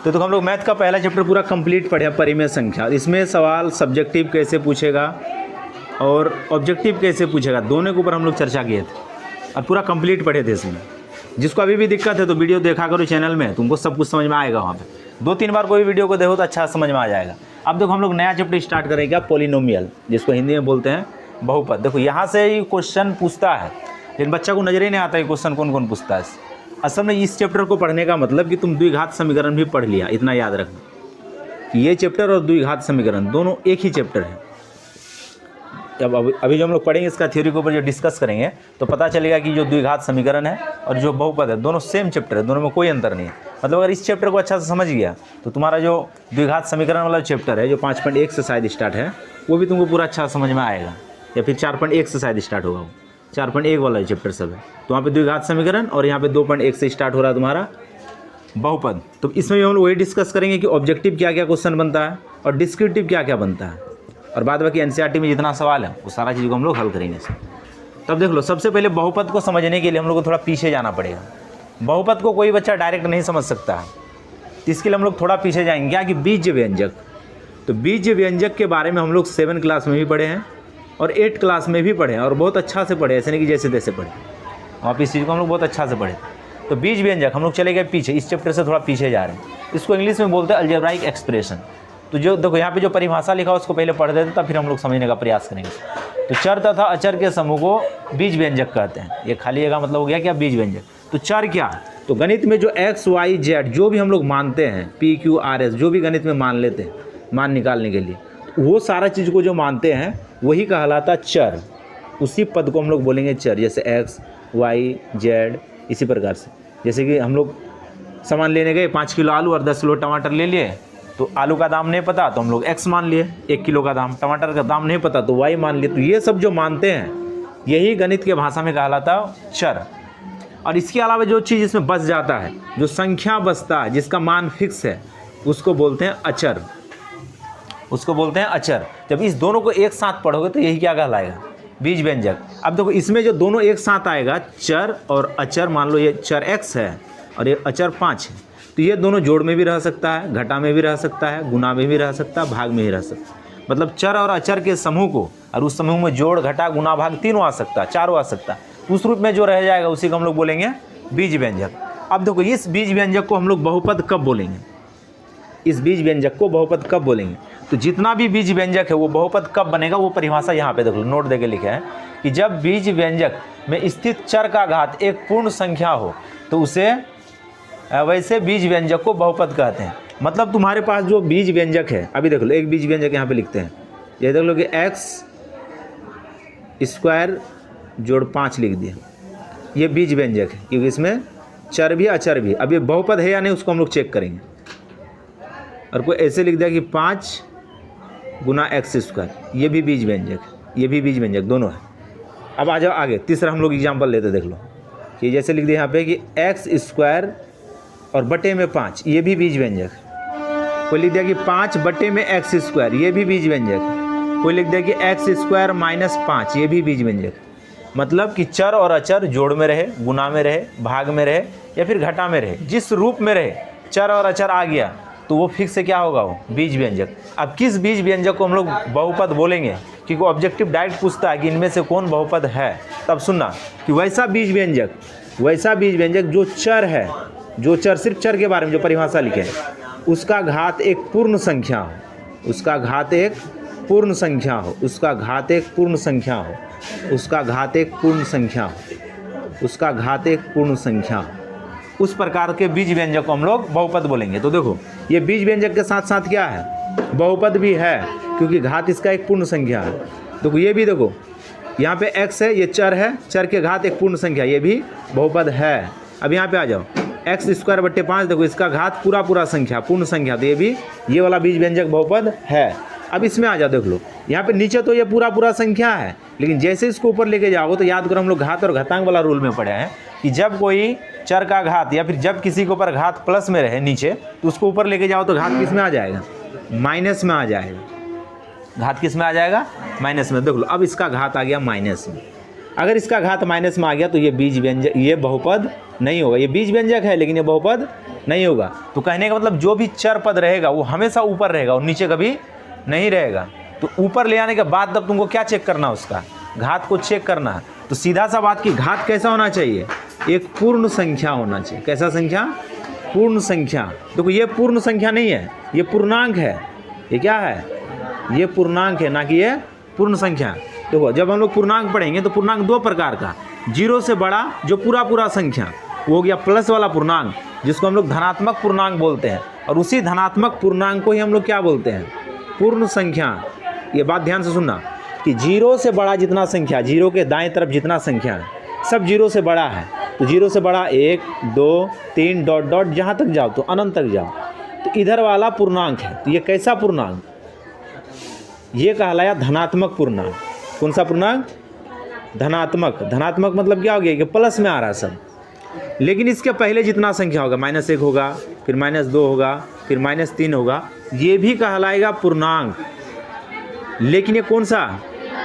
तो हम लोग मैथ का पहला चैप्टर पूरा कंप्लीट पढ़े परिमेय संख्या। इसमें सवाल सब्जेक्टिव कैसे पूछेगा और ऑब्जेक्टिव कैसे पूछेगा, दोनों के ऊपर हम लोग चर्चा किए थे और पूरा कंप्लीट पढ़े थे। इसमें जिसको अभी भी दिक्कत है तो वीडियो देखा करो चैनल में, तुमको सब कुछ समझ में आएगा। वहाँ पे 2-3 बार कोई वीडियो को देखो तो अच्छा समझ में आ जाएगा। अब देखो हम लोग नया चैप्टर स्टार्ट करेंगे, क्या पॉलिनोमियल, जिसको हिंदी में बोलते हैं बहुपद। देखो यहाँ से ही क्वेश्चन पूछता है, लेकिन बच्चा को नजर ही नहीं आता है क्वेश्चन कौन कौन पूछता है। असल में इस चैप्टर को पढ़ने का मतलब कि तुम द्विघात समीकरण भी पढ़ लिया, इतना याद रखना कि ये चैप्टर और द्विघात समीकरण दोनों एक ही चैप्टर है। अब अभी जो हम लोग पढ़ेंगे इसका थ्योरी के ऊपर जो डिस्कस करेंगे तो पता चलेगा कि जो द्विघात समीकरण है और जो बहुपद है दोनों सेम चैप्टर है, दोनों में कोई अंतर नहीं है। मतलब अगर इस चैप्टर को अच्छा से समझ गया तो तुम्हारा जो द्विघात समीकरण वाला चैप्टर है जो 5.1 से शायद स्टार्ट है वो भी तुमको पूरा अच्छा समझ में आएगा, या फिर 4.1 से शायद स्टार्ट होगा। वो 4.1 वाला चैप्टर सब है, तो वहाँ पे द्विघात समीकरण और यहाँ पे 2.1 से स्टार्ट हो रहा है तुम्हारा बहुपद। तो इसमें भी हम लोग वही डिस्कस करेंगे कि ऑब्जेक्टिव क्या क्या क्वेश्चन बनता है और डिस्क्रिप्टिव क्या क्या बनता है, और बाद बाकी एनसीईआरटी में जितना सवाल है वो सारा चीज़ को हम लोग हल करेंगे। तब देख लो, सबसे पहले बहुपद को समझने के लिए हम लोग को थोड़ा पीछे जाना पड़ेगा। बहुपद को कोई बच्चा डायरेक्ट नहीं समझ सकता है, तो इसके लिए हम लोग थोड़ा पीछे जाएंगे। क्या कि बीज व्यंजक, तो बीज व्यंजक के बारे में हम लोग 7 क्लास में भी पढ़े हैं और 8 क्लास में भी पढ़े हैं, और बहुत अच्छा से पढ़े, ऐसे नहीं कि जैसे तैसे पढ़े। वहाँ पर इस चीज़ को हम लोग बहुत अच्छा से पढ़े। तो बीज व्यंजक हम लोग चले गए पीछे, इस चैप्टर से थोड़ा पीछे जा रहे हैं। इसको इंग्लिश में बोलते हैं अलजेब्राइक एक्सप्रेशन। तो जो देखो यहाँ पे जो परिभाषा लिखा उसको पहले पढ़ देते तब फिर हम लोग समझने का प्रयास करेंगे। तो चर तथा अचर के समूह को बीज व्यंजक कहते हैं। ये खाली का मतलब हो गया क्या, बीज व्यंजक। तो चर क्या, तो गणित में जो x, y, z जो भी हम लोग मानते हैं, p, q, r, s जो भी गणित में मान लेते हैं मान निकालने के लिए, वो सारा चीज़ को जो मानते हैं वही कहलाता चर। उसी पद को हम लोग बोलेंगे चर, जैसे x, y, z इसी प्रकार से। जैसे कि हम लोग सामान लेने गए, 5 किलो आलू और 10 किलो टमाटर ले लिए, तो आलू का दाम नहीं पता तो हम लोग x मान लिए 1 किलो का दाम, टमाटर का दाम नहीं पता तो y मान लिए। तो ये सब जो मानते हैं यही गणित के भाषा में कहलाता चर। और इसके अलावा जो चीज़ इसमें बच जाता है, जो संख्या बचता है, जिसका मान फिक्स है, उसको बोलते हैं अचर, उसको बोलते हैं अचर। जब इस दोनों को एक साथ पढ़ोगे तो यही क्या कहलाएगा, बीज व्यंजक। अब देखो इसमें जो दोनों एक साथ आएगा, चर और अचर, मान लो ये चर x है और ये अचर 5 है, तो ये दोनों जोड़ में भी रह सकता है, घटा में भी रह सकता है, गुना में भी रह सकता है, भाग में भी रह सकता है। मतलब चर और अचर के समूह को, और उस समूह में जोड़, घटा, गुना, भाग तीनों आ सकता है, चारों आ सकता है। उस रूप में जो रह जाएगा उसी को हम लोग बोलेंगे बीज व्यंजक। अब देखो इस बीज व्यंजक को हम लोग बहुपद कब बोलेंगे, इस बीज व्यंजक को बहुपद कब बोलेंगे, तो जितना भी बीज व्यंजक है वो बहुपद कब बनेगा, वो परिभाषा यहाँ पे देख लो, नोट देके लिखा है कि जब बीज व्यंजक में स्थित चर का घात एक पूर्ण संख्या हो तो उसे वैसे बीज व्यंजक को बहुपद कहते हैं। मतलब तुम्हारे पास जो बीज व्यंजक है, अभी देख लो एक बीज व्यंजक यहाँ पे लिखते हैं, ये देख लो कि x² जोड़ 5 लिख दिया, ये बीज व्यंजक है क्योंकि इसमें चर भी अचर भी। अब ये बहुपद है या नहीं उसको हम लोग चेक करेंगे। और कोई ऐसे लिख दिया कि 5 गुना x², ये भी बीज व्यंजक है, ये भी बीज व्यंजक, दोनों है। अब आ जाओ आगे, तीसरा हम लोग एग्जाम्पल लेते देख लो कि जैसे लिख दिया यहाँ पे कि x² और बटे में 5, ये भी बीज व्यंजक। कोई लिख दिया कि 5 बटे में x², ये भी बीज व्यंजक। कोई लिख दिया कि x² माइनस 5, ये भी बीज व्यंजक। मतलब कि चर और अचर जोड़ में रहे, गुना में रहे, भाग में रहे या फिर घटा में रहे, जिस रूप में रहे चर और अचर आ गया तो वो फिक्स से क्या होगा, वो बीज व्यंजक। अब किस बीज व्यंजक को हम लोग बहुपद बोलेंगे, क्योंकि ऑब्जेक्टिव डायरेक्ट पूछता है कि इनमें से कौन बहुपद है। तब सुनना कि वैसा बीज व्यंजक जो चर है, जो चर, सिर्फ चर के बारे में जो परिभाषा लिखे है, उसका घात एक पूर्ण संख्या हो, उसका घात एक पूर्ण संख्या हो, उसका घात एक पूर्ण संख्या हो, उसका घात एक पूर्ण संख्या हो, उसका घात एक पूर्ण संख्या हो, उस प्रकार के बीज व्यंजक को हम लोग बहुपद बोलेंगे। तो देखो ये बीज व्यंजक के साथ साथ क्या है, बहुपद भी है, क्योंकि घात इसका एक पूर्ण संख्या है। देखो ये भी देखो यहाँ पे x है, ये चर है, चर के घात एक पूर्ण संख्या, ये भी बहुपद है। अब यहाँ पे आ जाओ, x² बटे 5, देखो इसका घात पूरा संख्या, पूर्ण संख्या, तो ये भी, ये वाला बीज व्यंजक बहुपद है। अब इसमें आ जाओ, देख लो यहाँ पे नीचे तो ये पूरा संख्या है, लेकिन जैसे इसको ऊपर लेके जाओगे तो याद करो हम लोग घात और घातांक वाला रूल में पढ़े हैं कि जब कोई चर का घात या फिर जब किसी के ऊपर घात प्लस में रहे नीचे, तो उसको ऊपर लेके जाओ तो घात किस में आ जाएगा, माइनस में आ जाएगा। घात किस में आ जाएगा, माइनस में। देख लो अब इसका घात आ गया माइनस में, अगर इसका घात माइनस में आ गया तो ये बीज व्यंजक, ये बहुपद नहीं होगा। ये बीज व्यंजक है लेकिन ये बहुपद नहीं होगा। तो कहने का मतलब जो भी चर पद रहेगा वो हमेशा ऊपर रहेगा और नीचे कभी नहीं रहेगा। तो ऊपर ले आने के बाद तब तुमको क्या चेक करना, उसका घात को चेक करना है। तो सीधा सा बात की घात कैसा होना चाहिए, एक पूर्ण संख्या होना चाहिए। कैसा संख्या, पूर्ण संख्या। देखो ये पूर्ण संख्या नहीं है, ये पूर्णांक है। ये क्या है, ये पूर्णांक है, ना कि ये पूर्ण संख्या। देखो जब हम लोग पूर्णांक पढ़ेंगे तो पूर्णांक दो प्रकार का, जीरो से बड़ा जो पूरा संख्या वो हो गया प्लस वाला पूर्णांक, जिसको हम लोग धनात्मक पूर्णांक बोलते हैं। और उसी धनात्मक पूर्णांक को ही हम लोग क्या बोलते हैं, पूर्ण संख्या। ये बात ध्यान से सुनना कि जीरो से बड़ा जितना संख्या, जीरो के दाएं तरफ जितना संख्या है सब जीरो से बड़ा है। तो जीरो से बड़ा 1 2 3 डॉट डॉट जहाँ तक जाओ तो अनंत तक जाओ, तो इधर वाला पूर्णांक है। तो ये कैसा पूर्णांक, ये कहलाया धनात्मक पूर्णांक। कौन सा पूर्णांक, धनात्मक। धनात्मक मतलब क्या हो गया कि प्लस में आ रहा है सब। लेकिन इसके पहले जितना संख्या होगा, -1 होगा, फिर -2 होगा, फिर -3 होगा, ये भी कहलाएगा पूर्णांक। लेकिन ये कौन सा,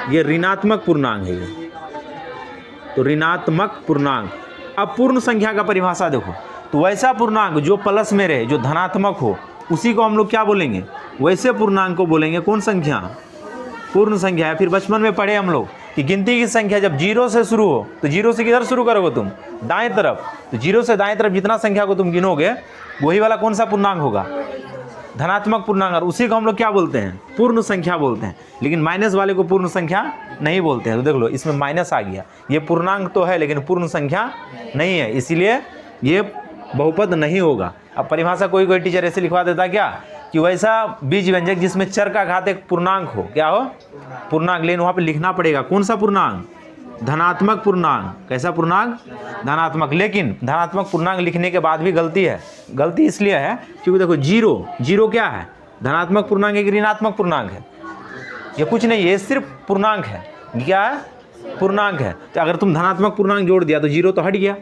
ये ऋणात्मक पूर्णांक है ये। तो ऋणात्मक पूर्णांक। अब पूर्ण संख्या का परिभाषा देखो, तो वैसा पूर्णांक जो प्लस में रहे, जो धनात्मक हो, उसी को हम लोग क्या बोलेंगे, वैसे पूर्णांक को बोलेंगे कौन संख्या, पूर्ण संख्या है। फिर बचपन में पढ़े हम लोग कि गिनती की संख्या जब जीरो से शुरू हो तो जीरो से किधर शुरू करोगे तुम, दाएं तरफ। तो जीरो से दाएं तरफ जितना संख्या को तुम गिनोगे वही वाला कौन सा पूर्णांक होगा, धनात्मक पूर्णांक। और उसी को हम लोग क्या बोलते हैं, पूर्ण संख्या बोलते हैं। लेकिन माइनस वाले को पूर्ण संख्या नहीं बोलते हैं। तो देख लो इसमें माइनस आ गया, ये पूर्णांक तो है लेकिन पूर्ण संख्या नहीं है, इसीलिए ये बहुपद नहीं होगा। अब परिभाषा कोई टीचर ऐसे लिखवा देता क्या कि वैसा बीज व्यंजक जिसमें चर का घात एक पूर्णांक हो, क्या हो, पूर्णांक। लेकिन वहाँ पे लिखना पड़ेगा कौन सा पूर्णांक, धनात्मक पूर्णांक। कैसा पूर्णांक, धनात्मक। लेकिन धनात्मक पूर्णांक लिखने के बाद भी गलती है। गलती इसलिए है क्योंकि देखो जीरो क्या है, धनात्मक पूर्णांक है कि ऋणात्मक पूर्णांक है, ये कुछ नहीं है, ये सिर्फ पूर्णांक है। क्या है, पूर्णांक है। तो अगर तुम धनात्मक पूर्णांक जोड़ दिया तो जीरो तो हट गया,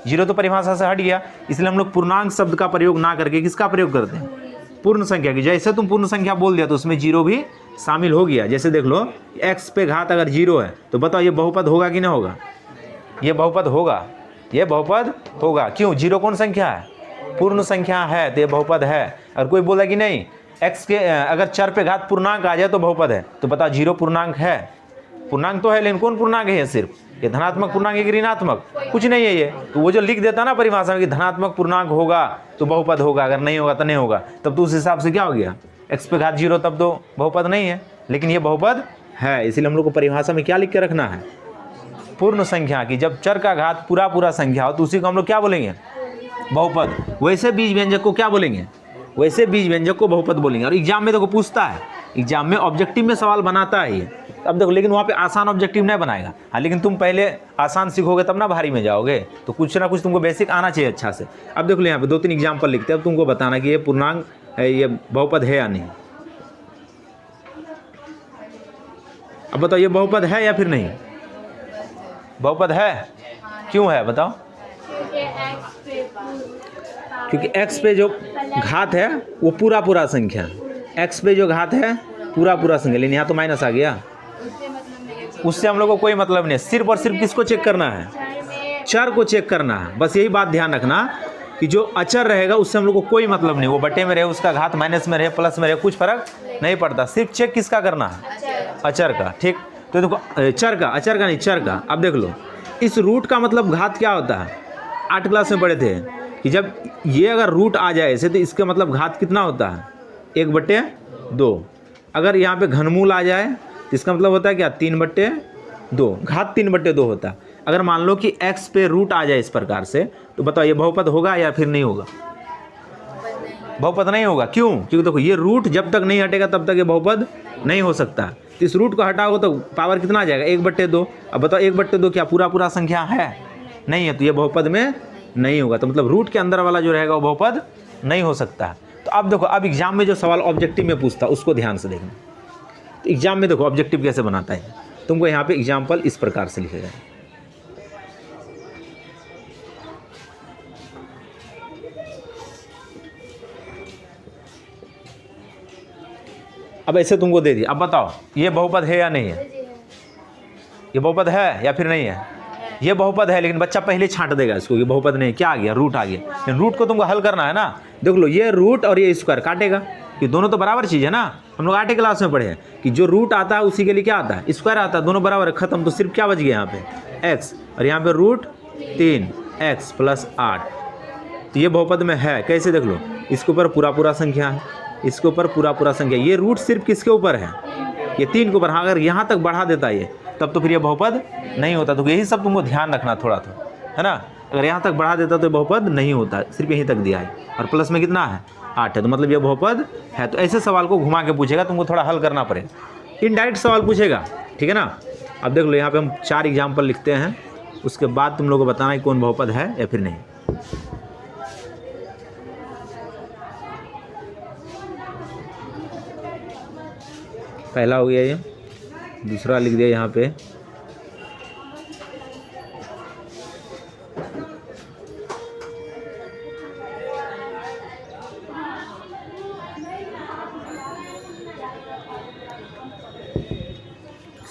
जीरो तो परिभाषा से हट गया। इसलिए हम लोग पूर्णांक शब्द का प्रयोग ना करके किसका प्रयोग करते हैं, पूर्ण संख्या की। जैसे तुम पूर्ण संख्या बोल दिया तो उसमें जीरो भी शामिल हो गया। जैसे देख लो x पे घात अगर जीरो है तो बताओ ये बहुपद होगा कि नहीं होगा, ये बहुपद होगा, ये बहुपद होगा। क्यों, जीरो कौन संख्या है, पूर्ण संख्या है, तो ये बहुपद है। और कोई बोला कि नहीं x के अगर चर पे घात पूर्णांक आ जाए तो बहुपद है, तो बताओ जीरो पूर्णांक है, पूर्णांक तो है लेकिन कौन पूर्णांक है, ये सिर्फ ये धनात्मक पूर्णांक है कि ऋणात्मक, कुछ नहीं है ये। तो वो जो लिख देता ना परिभाषा में कि धनात्मक पूर्णांक होगा तो बहुपद होगा, अगर नहीं होगा तो नहीं होगा, तब तो उस हिसाब से क्या हो गया, x पे घात जीरो, तब तो बहुपद नहीं है। लेकिन ये बहुपद है, इसलिए हम लोग को परिभाषा में क्या लिख के रखना है, पूर्ण संख्या की। जब चर का घात पूरा संख्या हो तो उसी को हम लोग क्या बोलेंगे, बहुपद। वैसे बीज व्यंजक को क्या बोलेंगे, वैसे बीज व्यंजक को बहुपद बोलेंगे। और एग्जाम में देखो पूछता है, एग्जाम में ऑब्जेक्टिव में सवाल बनाता है ये। अब देखो लेकिन वहाँ पे आसान ऑब्जेक्टिव नहीं बनाएगा। हाँ, लेकिन तुम पहले आसान सीखोगे तब ना भारी में जाओगे। तो कुछ ना कुछ तुमको बेसिक आना चाहिए अच्छा से। अब देखो यहाँ पे 2-3 एग्जाम्पल लिखते हैं, अब तुमको बताना कि ये पूर्णांक है, ये बहुपद है या नहीं। अब बताओ ये बहुपद है या फिर नहीं, बहुपद है, क्यों है बताओ, क्योंकि x पे जो घात है वो पूरा संख्या, x पे जो घात है पूरा संख्या। लेकिन यहाँ तो माइनस आ गया, उससे हम लोग को कोई मतलब नहीं। सिर्फ और सिर्फ किसको चेक करना है, चर को चेक करना है। बस यही बात ध्यान रखना कि जो अचर रहेगा उससे हम लोग को कोई मतलब नहीं, वो बटे में रहे, उसका घात माइनस में रहे, प्लस में रहे, कुछ फर्क नहीं पड़ता। सिर्फ चेक किसका करना है, अचर का। ठीक, तो देखो चर का, अचर का नहीं, चर का। अब देख लो इस रूट का मतलब घात क्या होता है, 8 क्लास में पढ़े थे कि जब ये अगर रूट आ जाए ऐसे तो इसका मतलब घात कितना होता है, 1/2। अगर यहाँ पे घनमूल आ जाए तो इसका मतलब होता है क्या, 3/2, घात 3/2 होता है। अगर मान लो कि x पे रूट आ जाए इस प्रकार से, तो बताओ ये बहुपद होगा या फिर नहीं होगा, बहुपद नहीं होगा। क्यों, क्योंकि देखो ये रूट जब तक नहीं हटेगा तब तक ये बहुपद नहीं हो सकता। तो इस रूट को हटाओगे तो पावर कितना आ जाएगा, 1/2। अब बताओ 1/2 क्या पूरा संख्या है, नहीं है, तो ये बहुपद में नहीं होगा। तो मतलब रूट के अंदर वाला जो रहेगा वो बहुपद नहीं हो सकता है। तो अब देखो, अब एग्जाम में जो सवाल ऑब्जेक्टिव में पूछता है उसको ध्यान से देखना। तो एग्जाम में देखो ऑब्जेक्टिव कैसे बनाता है, तुमको यहाँ पे एग्जाम्पल इस प्रकार से लिखेगा। अब ऐसे तुमको दे दिया, अब बताओ ये बहुपद है या नहीं है, ये बहुपद है या फिर नहीं है? ये बहुपद है, लेकिन बच्चा पहले छांट देगा इसको, ये बहुपद नहीं। क्या आ गया? रूट आ गया। लेकिन रूट को तुमको हल करना है ना। देख लो, ये रूट और ये स्क्वायर काटेगा, कि दोनों तो बराबर चीज़ है ना। हम लोग 8वीं क्लास में पढ़े हैं कि जो रूट आता है उसी के लिए क्या आता है? स्क्वायर आता है। दोनों बराबर है, खत्म। तो सिर्फ क्या बच गया यहाँ पे? x, और यहाँ पे रूट 3x + 8। तो ये बहुपद में है। कैसे? देख लो, इसके ऊपर पूरा संख्या है, इसके ऊपर पूरा संख्या। ये रूट सिर्फ किसके ऊपर है? ये 3 के ऊपर। हाँ, अगर यहाँ तक बढ़ा देता ये, तब तो फिर ये बहुपद नहीं होता। तो यही सब तुमको ध्यान रखना थोड़ा, है ना। अगर यहाँ तक बढ़ा देता तो बहुपद नहीं होता, सिर्फ यहीं तक दिया है। और प्लस में कितना है? 8 है, तो मतलब ये बहुपद है। तो ऐसे सवाल को घुमा के पूछेगा, तुमको थोड़ा हल करना पड़ेगा। इनडायरेक्ट सवाल पूछेगा, ठीक है ना। अब देख लो, यहाँ पे हम 4 एग्जाम्पल लिखते हैं, उसके बाद तुम लोगों को बताना है कौन बहुपद है या फिर नहीं। पहला हो गया ये, दूसरा लिख दिया यहाँ पे,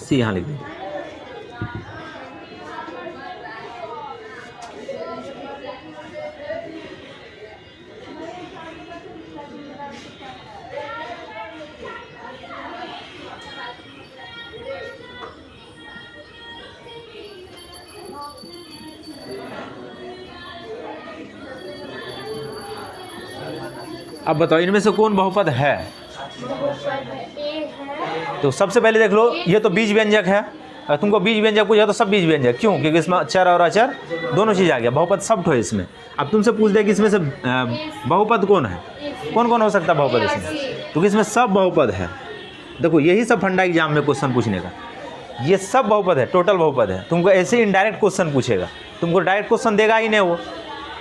सी यहाँ लिख दिया। अब बताओ इनमें से कौन बहुपद है? तो सबसे पहले देख लो, ये तो बीज व्यंजक है। अगर तुमको बीज व्यंजक पूछा तो सब बीज व्यंजक। क्यों? क्योंकि इसमें चर और अचर दोनों चीज़ आ गया। बहुपद सब है इसमें। अब तुमसे पूछ दे कि इसमें से बहुपद कौन है, कौन कौन हो सकता है बहुपद इसमें? क्योंकि इसमें सब बहुपद है। देखो, यही सब फंडा एग्जाम में क्वेश्चन पूछने का, ये सब बहुपद है, टोटल बहुपद है। तुमको ऐसे इनडायरेक्ट क्वेश्चन पूछेगा, तुमको डायरेक्ट क्वेश्चन देगा ही नहीं वो।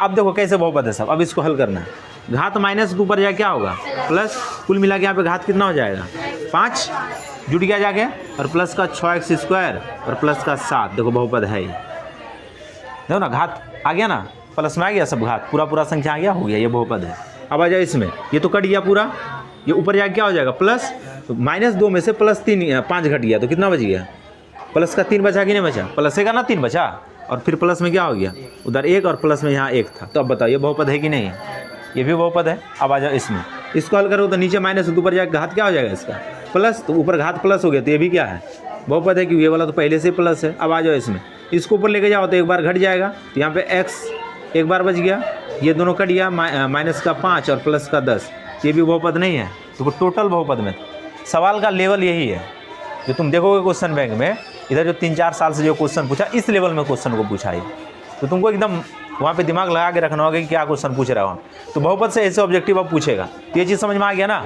अब देखो कैसे बहुपद है सब। अब इसको हल करना है। घात माइनस ऊपर जाए क्या होगा? प्लस। कुल मिला के यहाँ पे घात कितना हो जाएगा? 5 जुट गया जाके, और प्लस का 6x² और प्लस का 7। देखो बहुपद है ये। देखो ना, घात आ गया ना, प्लस में आ गया सब घात, पूरा संख्या आ गया, हो गया, ये बहुपद है। अब आ जाए इसमें, ये तो कट गया पूरा, ये ऊपर जाके क्या हो जाएगा? प्लस। तो -2 में से +5 घट गया, तो कितना बच गया? प्लस का 3 बचा कि नहीं बचा? प्लस का ना 3 बचा, और फिर प्लस में क्या हो गया? उधर 1 और प्लस में यहाँ 1 था। तो अब बताओ ये बहुपद है कि नहीं है? ये भी बहुपद है। अब आ जाओ इसमें, इसको हल करो तो नीचे माइनस, ऊपर जाके घात क्या हो जाएगा इसका? प्लस। तो ऊपर घात प्लस हो गया, तो ये भी क्या है? बहुपद है, क्योंकि ये वाला तो पहले से प्लस है। अब आ जाओ इसमें, इसको ऊपर लेके जाओ तो एक बार घट जाएगा, तो यहाँ पे x एक बार बच गया, ये दोनों कट गया, माइनस का 5 और प्लस का 10। ये भी बहुपद नहीं है। तो टोटल बहुपद में सवाल का लेवल यही है जो तुम देखोगे क्वेश्चन बैंक में। इधर जो 3-4 साल से जो क्वेश्चन पूछा, इस लेवल में क्वेश्चन को पूछा है। तो तुमको एकदम वहाँ पे दिमाग लगा के रखना होगा कि क्या क्वेश्चन पूछ रहा हूँ। तो बहुपद से ऐसे ऑब्जेक्टिव अब पूछेगा। तो ये चीज़ समझ में आ गया ना,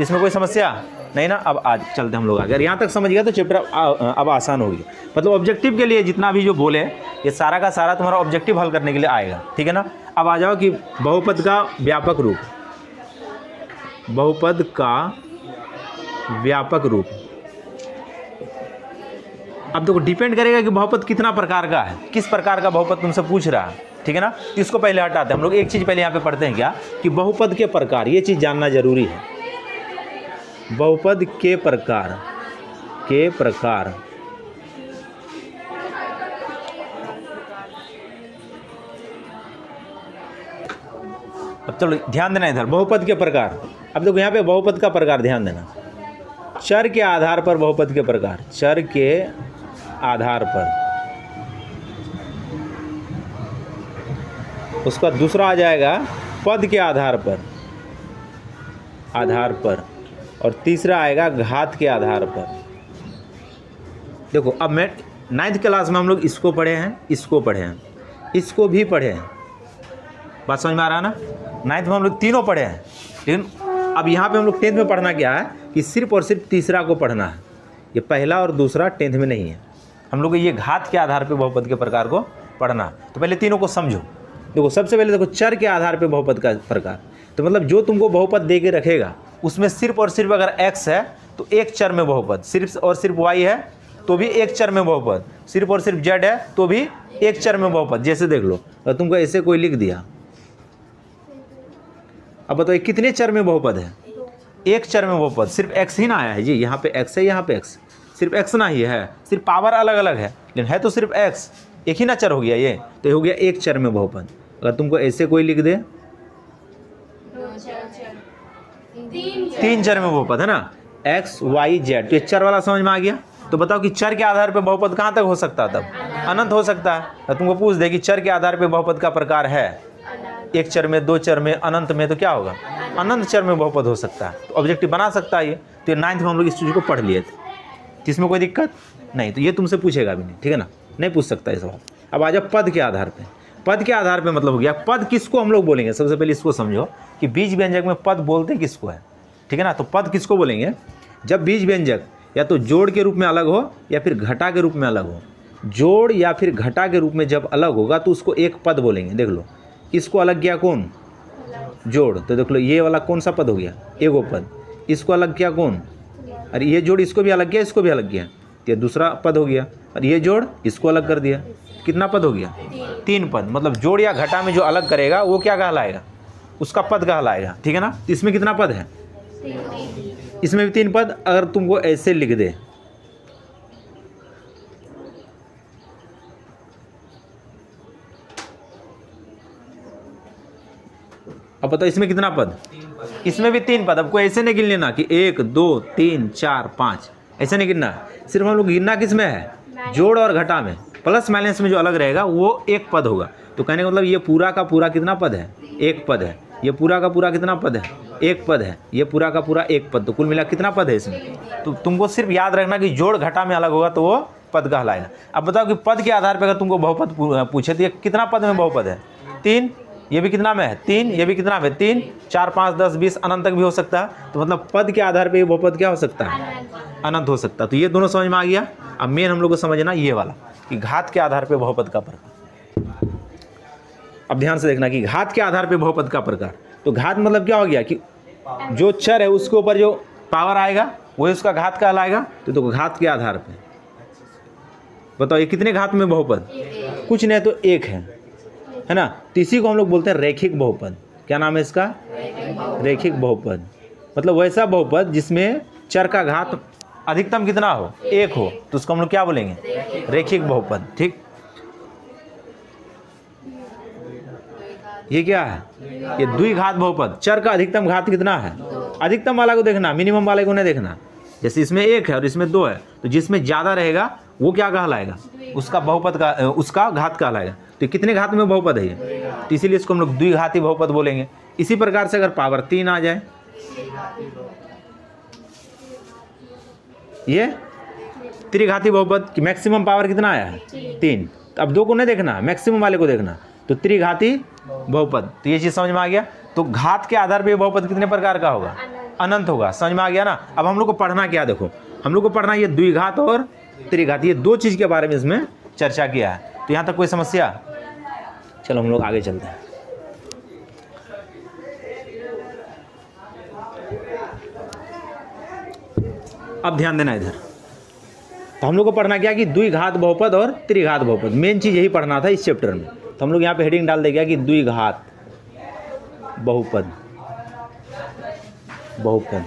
इसमें कोई समस्या नहीं ना। अब आज चलते हम लोग आगे। अगर यहाँ तक समझ गया तो चैप्टर अब आसान हो गया। मतलब ऑब्जेक्टिव के लिए जितना भी जो बोले, ये सारा का सारा तुम्हारा ऑब्जेक्टिव हल करने के लिए आएगा, ठीक है ना। अब आ जाओ कि बहुपद का व्यापक रूप, बहुपद का व्यापक रूप। अब देखो डिपेंड करेगा कि बहुपद कितना प्रकार का है, किस प्रकार का बहुपद तुमसे पूछ रहा है, ठीक है ना। तो इसको पहले हटाते हैं हम लोग। एक चीज़ पहले यहाँ पे पढ़ते हैं क्या, कि बहुपद के प्रकार, ये चीज़ जानना जरूरी है। बहुपद के प्रकार, के प्रकार। अब चलो ध्यान देना इधर, बहुपद के प्रकार। अब देखो यहाँ पे बहुपद का प्रकार ध्यान देना। चर के आधार पर बहुपद के प्रकार, चर के आधार पर। उसका दूसरा आ जाएगा पद के आधार पर, आधार पर। और तीसरा आएगा घात के आधार पर। देखो अब मैं 9th क्लास में हम लोग इसको पढ़े हैं, इसको पढ़े हैं, इसको भी पढ़े हैं। बात समझ में आ रहा है ना। 9th में हम लोग तीनों पढ़े हैं, लेकिन अब यहाँ पे हम लोग 10th में पढ़ना क्या है कि सिर्फ और सिर्फ तीसरा को पढ़ना है। ये पहला और दूसरा 10th में नहीं है। हम लोग ये घात के आधार पे बहुपद के प्रकार को पढ़ना। तो पहले तीनों को समझो। देखो सबसे पहले देखो चर के आधार पे बहुपद का प्रकार। तो मतलब जो तुमको बहुपद दे के रखेगा उसमें सिर्फ और सिर्फ अगर x है तो एक चर में बहुपद, सिर्फ और सिर्फ y है तो भी एक चर में बहुपद, सिर्फ और सिर्फ z है तो भी एक चर में बहुपद। जैसे देख लो, अगर तुमको ऐसे कोई लिख दिया, अब बताओ कितने चर में बहुपद है? एक चर में बहुपद, सिर्फ x ही ना आया है जी। यहाँ पे x है, यहाँ पे x, सिर्फ x ना ही है, सिर्फ पावर अलग अलग है, लेकिन है तो सिर्फ x, एक ही ना चर हो गया ये, तो ये हो गया एक चर में बहुपद। अगर तुमको ऐसे कोई लिख दे, तीन चर में बहुपद है ना, x y z, तो ये चर वाला समझ में आ गया। तो बताओ कि चर के आधार पे बहुपद कहाँ तक हो सकता है, तब अनंत हो सकता है। तो तुमको पूछ दे कि चर के आधार पे बहुपद का प्रकार है, एक चर में, दो चर में, अनंत में, तो क्या होगा, अनंत चर में बहुपद हो सकता है, तो ऑब्जेक्टिव बना सकता है ये। तो ये 9th में हम लोग इस चीज़ को पढ़ लिए थे, जिसमें कोई दिक्कत नहीं। तो ये तुमसे पूछेगा भी नहीं, ठीक है ना, नहीं पूछ सकता ये सवाल। अब आ जाओ पद के आधार पे। पद के आधार पे मतलब हो गया, पद किसको हम लोग बोलेंगे, सबसे पहले इसको समझो कि बीज व्यंजक में पद बोलते किसको है, ठीक है ना। तो पद किसको बोलेंगे, जब बीज व्यंजक या तो जोड़ के रूप में अलग हो या फिर घटा के रूप में अलग हो। जोड़ या फिर घटा के रूप में जब अलग होगा तो उसको एक पद बोलेंगे। देख लो, इसको अलग किया कौन, जोड़, तो देख लो ये वाला कौन सा पद हो गया, एगो पद। इसको अलग किया कौन, अरे ये जोड़ इसको भी अलग किया, इसको भी अलग किया, तो ये दूसरा पद हो गया। और ये जोड़ इसको अलग कर दिया, कितना पद हो गया, 3 पद। मतलब जोड़ या घटा में जो अलग करेगा वो क्या कहलाएगा, उसका पद कहलाएगा, ठीक है ना। तो इसमें कितना पद है, इसमें भी 3 पद। अगर तुमको ऐसे लिख दे, अब बताओ इसमें कितना पद, इसमें भी 3 पद। अब कोई ऐसे नहीं गिन लेना कि 1 2 3 4 5, ऐसे नहीं गिनना। सिर्फ हम लोग गिनना किस में है, जोड़ और घटा में, प्लस माइनस में जो अलग रहेगा वो एक पद होगा। तो कहने का मतलब ये पूरा का पूरा कितना पद है, एक पद है। ये पूरा का पूरा कितना पद है, एक पद है। ये पूरा का पूरा एक पद, तो कुल मिला कितना पद है इसमें। तो तुमको सिर्फ याद रखना कि जोड़ घटा में अलग होगा तो वो पद कहलाएगा। अब बताओ कि पद के आधार पर अगर तुमको बहुपद पूछे तो ये कितना पद में बहुपद है, 3। ये भी कितना में है, 3। ये भी कितना में, 3 4 5 10 20 अनंत तक भी हो सकता है। तो मतलब पद के आधार पे ये बहुपद क्या हो सकता है, अनंत हो सकता है। तो ये दोनों समझ में आ गया। अब मेन हम लोग को समझना ये वाला कि घात के आधार पे बहुपद का प्रकार। अब ध्यान से देखना कि घात के आधार पे बहुपद का प्रकार। तो घात मतलब क्या हो गया कि जो चर है उसके ऊपर जो पावर आएगा वही उसका घात कहलाएगा। तो घात के आधार पे बताओ ये कितने घात में बहुपद, कुछ नहीं तो एक है ना। तो इसी को हम लोग बोलते हैं रैखिक बहुपद। क्या नाम है इसका, रैखिक बहुपद। मतलब वैसा बहुपद जिसमें चर का घात अधिकतम कितना हो, 1 हो, तो उसको हम लोग क्या बोलेंगे, रैखिक बहुपद। ठीक, ये क्या है, ये द्विघात बहुपद। चर का अधिकतम घात कितना है, अधिकतम वाला को देखना, मिनिमम वाले को नहीं देखना। जैसे इसमें 1 है और इसमें 2 है, तो जिसमें ज़्यादा रहेगा वो क्या कहलाएगा, उसका बहुपद का, उसका घात कहलाएगा। तो कितने घात में बहुपद है ये, तो इसीलिए इसको हम लोग द्विघाती बहुपद बोलेंगे। इसी प्रकार से अगर पावर 3 आ जाए, ये त्रिघाती बहुपद की मैक्सिमम पावर कितना आया है, 3। अब 2 को नहीं देखना, मैक्सिमम वाले को देखना, तो त्रिघाती बहुपद। तो ये चीज़ समझ में आ गया। तो घात के आधार पे बहुपद कितने प्रकार का होगा, अनंत होगा। समझ में आ गया ना। अब हम लोग को पढ़ना क्या, देखो हम लोग को पढ़ना ये द्विघात और त्रिघात, ये 2 चीज़ के बारे में इसमें चर्चा किया है। तो यहाँ तक कोई समस्या, चलो हम लोग आगे चलते हैं। अब ध्यान देना इधर। तो हम लोग को पढ़ना क्या कि द्विघात बहुपद और त्रिघात बहुपद, मेन चीज़ यही पढ़ना था इस चैप्टर में। तो हम लोग यहाँ पे हेडिंग डाल देंगे कि द्विघात बहुपद, बहुपद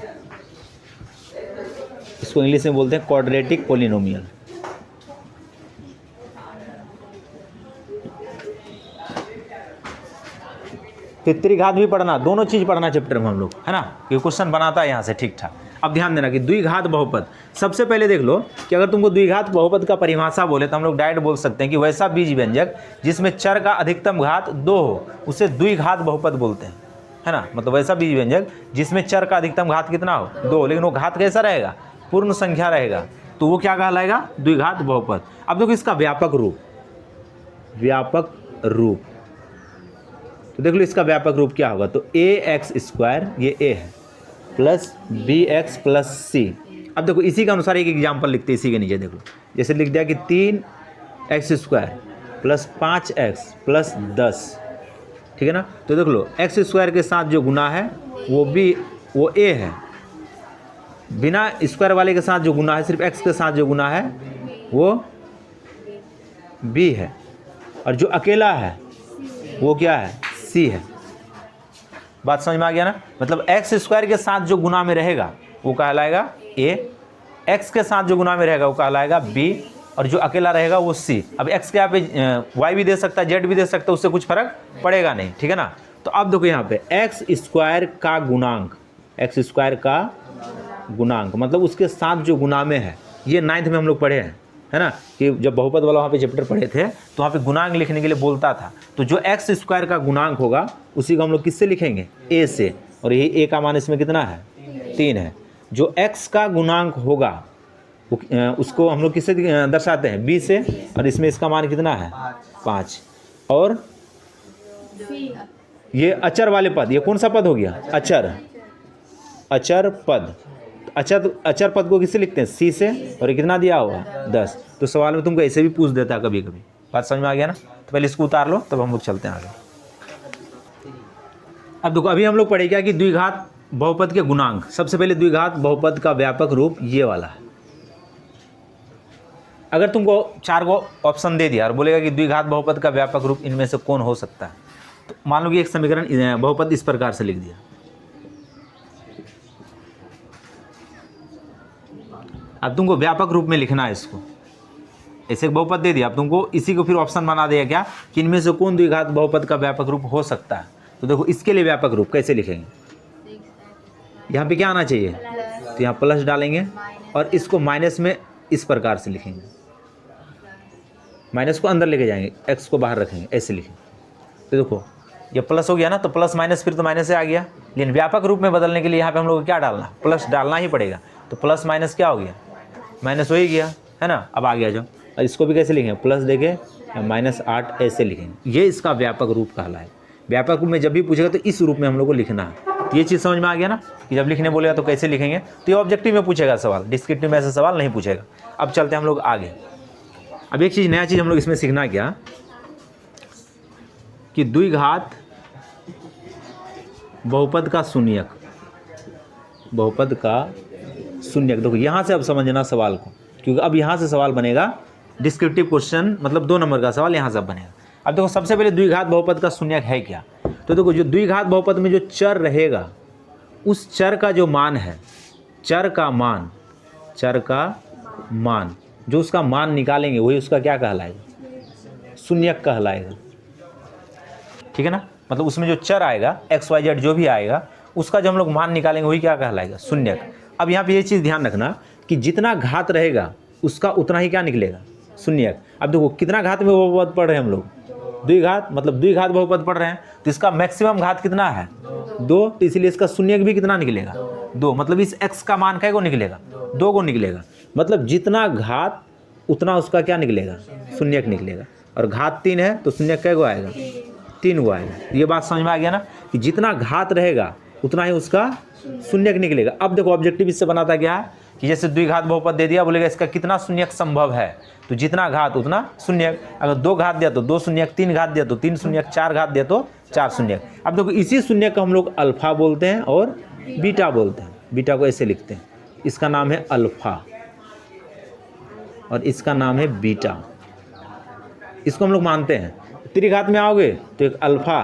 इसको इंग्लिश में बोलते हैं क्वाड्रेटिक पॉलिनोमियल। फिर त्रिघात भी पढ़ना, दोनों चीज़ पढ़ना चैप्टर में हम लोग, है ना, कि क्वेश्चन बनाता है यहाँ से ठीक ठाक। अब ध्यान देना कि द्विघात बहुपद, सबसे पहले देख लो कि अगर तुमको द्विघात बहुपद का परिभाषा बोले तो हम लोग डायरेक्ट बोल सकते हैं कि वैसा बीज व्यंजक जिसमें चर का अधिकतम घात 2 हो उसे द्विघात बहुपद बोलते हैं, है ना। मतलब वैसा बीज व्यंजक जिसमें चर का अधिकतम घात कितना हो, 2, लेकिन वो घात कैसा रहेगा, पूर्ण संख्या रहेगा, तो वो क्या कहलाएगा, द्विघात बहुपद। अब देखो इसका व्यापक रूप, व्यापक रूप, तो देख लो इसका व्यापक रूप क्या होगा। तो ax², ये a है, प्लस bx प्लस c। अब देखो इसी के अनुसार एक एग्जाम्पल लिखते हैं इसी के नीचे। देखो जैसे लिख दिया कि 3x² प्लस 5x प्लस 10, ठीक है ना। तो देख लो x² के साथ जो गुना है वो a है, बिना स्क्वायर वाले के साथ जो गुना है, सिर्फ x के साथ जो गुना है वो b है, और जो अकेला है वो क्या है, c है। बात समझ में आ गया ना। मतलब x² के साथ जो गुना में रहेगा वो कहलाएगा a, x के साथ जो गुना में रहेगा वो कहलाएगा b, और जो अकेला रहेगा वो c। अब x के यहाँ पे y भी दे सकता है, z भी दे सकता है, उससे कुछ फर्क पड़ेगा नहीं, ठीक है ना। तो अब देखो यहाँ पे एक्स स्क्वायर का गुणांक, एक्स स्क्वायर का गुणांक मतलब उसके साथ जो गुना में है, ये 9th में हम लोग पढ़े हैं, है ना, कि जब बहुपद वाला वहाँ पे चैप्टर पढ़े थे तो वहाँ पे गुणांक लिखने के लिए बोलता था। तो जो एक्स स्क्वायर का गुणांक होगा उसी को हम लोग किससे लिखेंगे, a से, और यही a का मान इसमें कितना है, 3 है। जो x का गुणांक होगा उसको हम लोग किससे दर्शाते हैं, b से, और इसमें इसका मान कितना है, 5। और ये अचर वाले पद, ये कौन सा पद हो गया, अचर, अचर पद। अचर पद को किससे लिखते हैं, सी से, और ये कितना दिया हुआ, 10। तो सवाल में तुमको ऐसे भी पूछ देता है कभी कभी। बात समझ में आ गया ना। तो पहले इसको उतार लो, तब हम लोग चलते हैं आगे। अब देखो अभी हम लोग पढ़े क्या कि द्विघात बहुपद के गुणांक। सबसे पहले द्विघात बहुपद का व्यापक रूप ये वाला है। अगर तुमको 4 को ऑप्शन दे दिया और बोलेगा कि द्विघात बहुपद का व्यापक रूप इनमें से कौन हो सकता है, तो मान लो कि एक समीकरण बहुपद इस प्रकार से लिख दिया। अब तुमको व्यापक रूप में लिखना है इसको। ऐसे बहुपद दे दिया, अब तुमको इसी को फिर ऑप्शन बना दिया क्या कि इनमें से कौन द्विघात बहुपद का व्यापक रूप हो सकता है। तो देखो इसके लिए व्यापक रूप कैसे लिखेंगे, यहाँ पे क्या आना चाहिए, तो यहाँ प्लस डालेंगे और इसको माइनस में इस प्रकार से लिखेंगे, माइनस को अंदर लेके जाएंगे, एक्स को बाहर रखेंगे, ऐसे लिखेंगे। तो देखो ये प्लस हो गया ना, तो प्लस माइनस फिर तो माइनस से आ गया, लेकिन व्यापक रूप में बदलने के लिए यहाँ पे हम लोग को क्या डालना, प्लस डालना ही पड़ेगा। तो प्लस माइनस क्या हो गया, माइनस हो ही गया, है ना। अब आ गया जाओ, और इसको भी कैसे लिखेंगे, प्लस देके -8 ऐसे लिखेंगे। ये इसका व्यापक रूप कहलाए। व्यापक रूप में जब भी पूछेगा तो इस रूप में हम लोग को लिखना है। तो ये चीज़ समझ में आ गया ना कि जब लिखने बोलेगा तो कैसे लिखेंगे। तो ये ऑब्जेक्टिव में पूछेगा सवाल, डिस्क्रिप्टिव में ऐसा सवाल नहीं पूछेगा। अब चलते हैं हम लोग आगे। अब एक चीज़, नया चीज़ हम लोग इसमें सीखना क्या कि द्विघात बहुपद का शून्यक, बहुपद का शून्यक। देखो यहाँ से अब समझना सवाल को, क्योंकि अब यहाँ से सवाल बनेगा डिस्क्रिप्टिव क्वेश्चन, मतलब 2 नंबर का सवाल यहाँ से बनेगा। अब देखो सबसे पहले द्विघात बहुपद का शून्यक है क्या। तो देखो जो द्विघात बहुपद में जो चर रहेगा उस चर का जो मान है, चर का मान जो उसका मान निकालेंगे वही उसका क्या कहलाएगा, शून्यक कहलाएगा, ठीक है ना। मतलब उसमें जो चर आएगा एक्स वाई जेड जो भी आएगा उसका जो हम लोग मान निकालेंगे वही क्या कहलाएगा, शून्यक। अब यहाँ पे ये चीज़ ध्यान रखना कि जितना घात रहेगा उसका उतना ही क्या निकलेगा, शून्यक। अब देखो कितना घात में बहुपद पढ़ रहे हैं हम लोग, द्विघात, मतलब द्विघात बहुपद पढ़ रहे हैं, तो इसका मैक्सिमम घात कितना है, 2, तो इसलिए इसका शून्यक भी कितना निकलेगा, 2। मतलब इस x का मान कै को निकलेगा, 2 को निकलेगा। मतलब जितना घात उतना उसका क्या निकलेगा, शून्यक निकलेगा। और घात 3 है तो शून्यक कै को आएगा, 3 को आएगा। ये बात समझ में आ गया ना कि जितना घात रहेगा उतना ही उसका शून्यक निकलेगा। अब देखो ऑब्जेक्टिव इससे बनाता क्या है कि जैसे द्विघात बहुपद दे दिया, बोलेगा इसका कितना शून्यक संभव है, तो जितना घात उतना शून्यक। अगर 2 घात दिया तो 2 शून्यक, 3 घात दिया तो 3 शून्यक, 4 घात दिया तो 4 शून्यक। अब देखो इसी शून्यक को हम लोग अल्फा बोलते हैं और बीटा बोलते हैं। बीटा को ऐसे लिखते हैं, इसका नाम है अल्फा और इसका नाम है बीटा। इसको हम लोग मानते हैं। त्रिघात में आओगे तो एक अल्फा,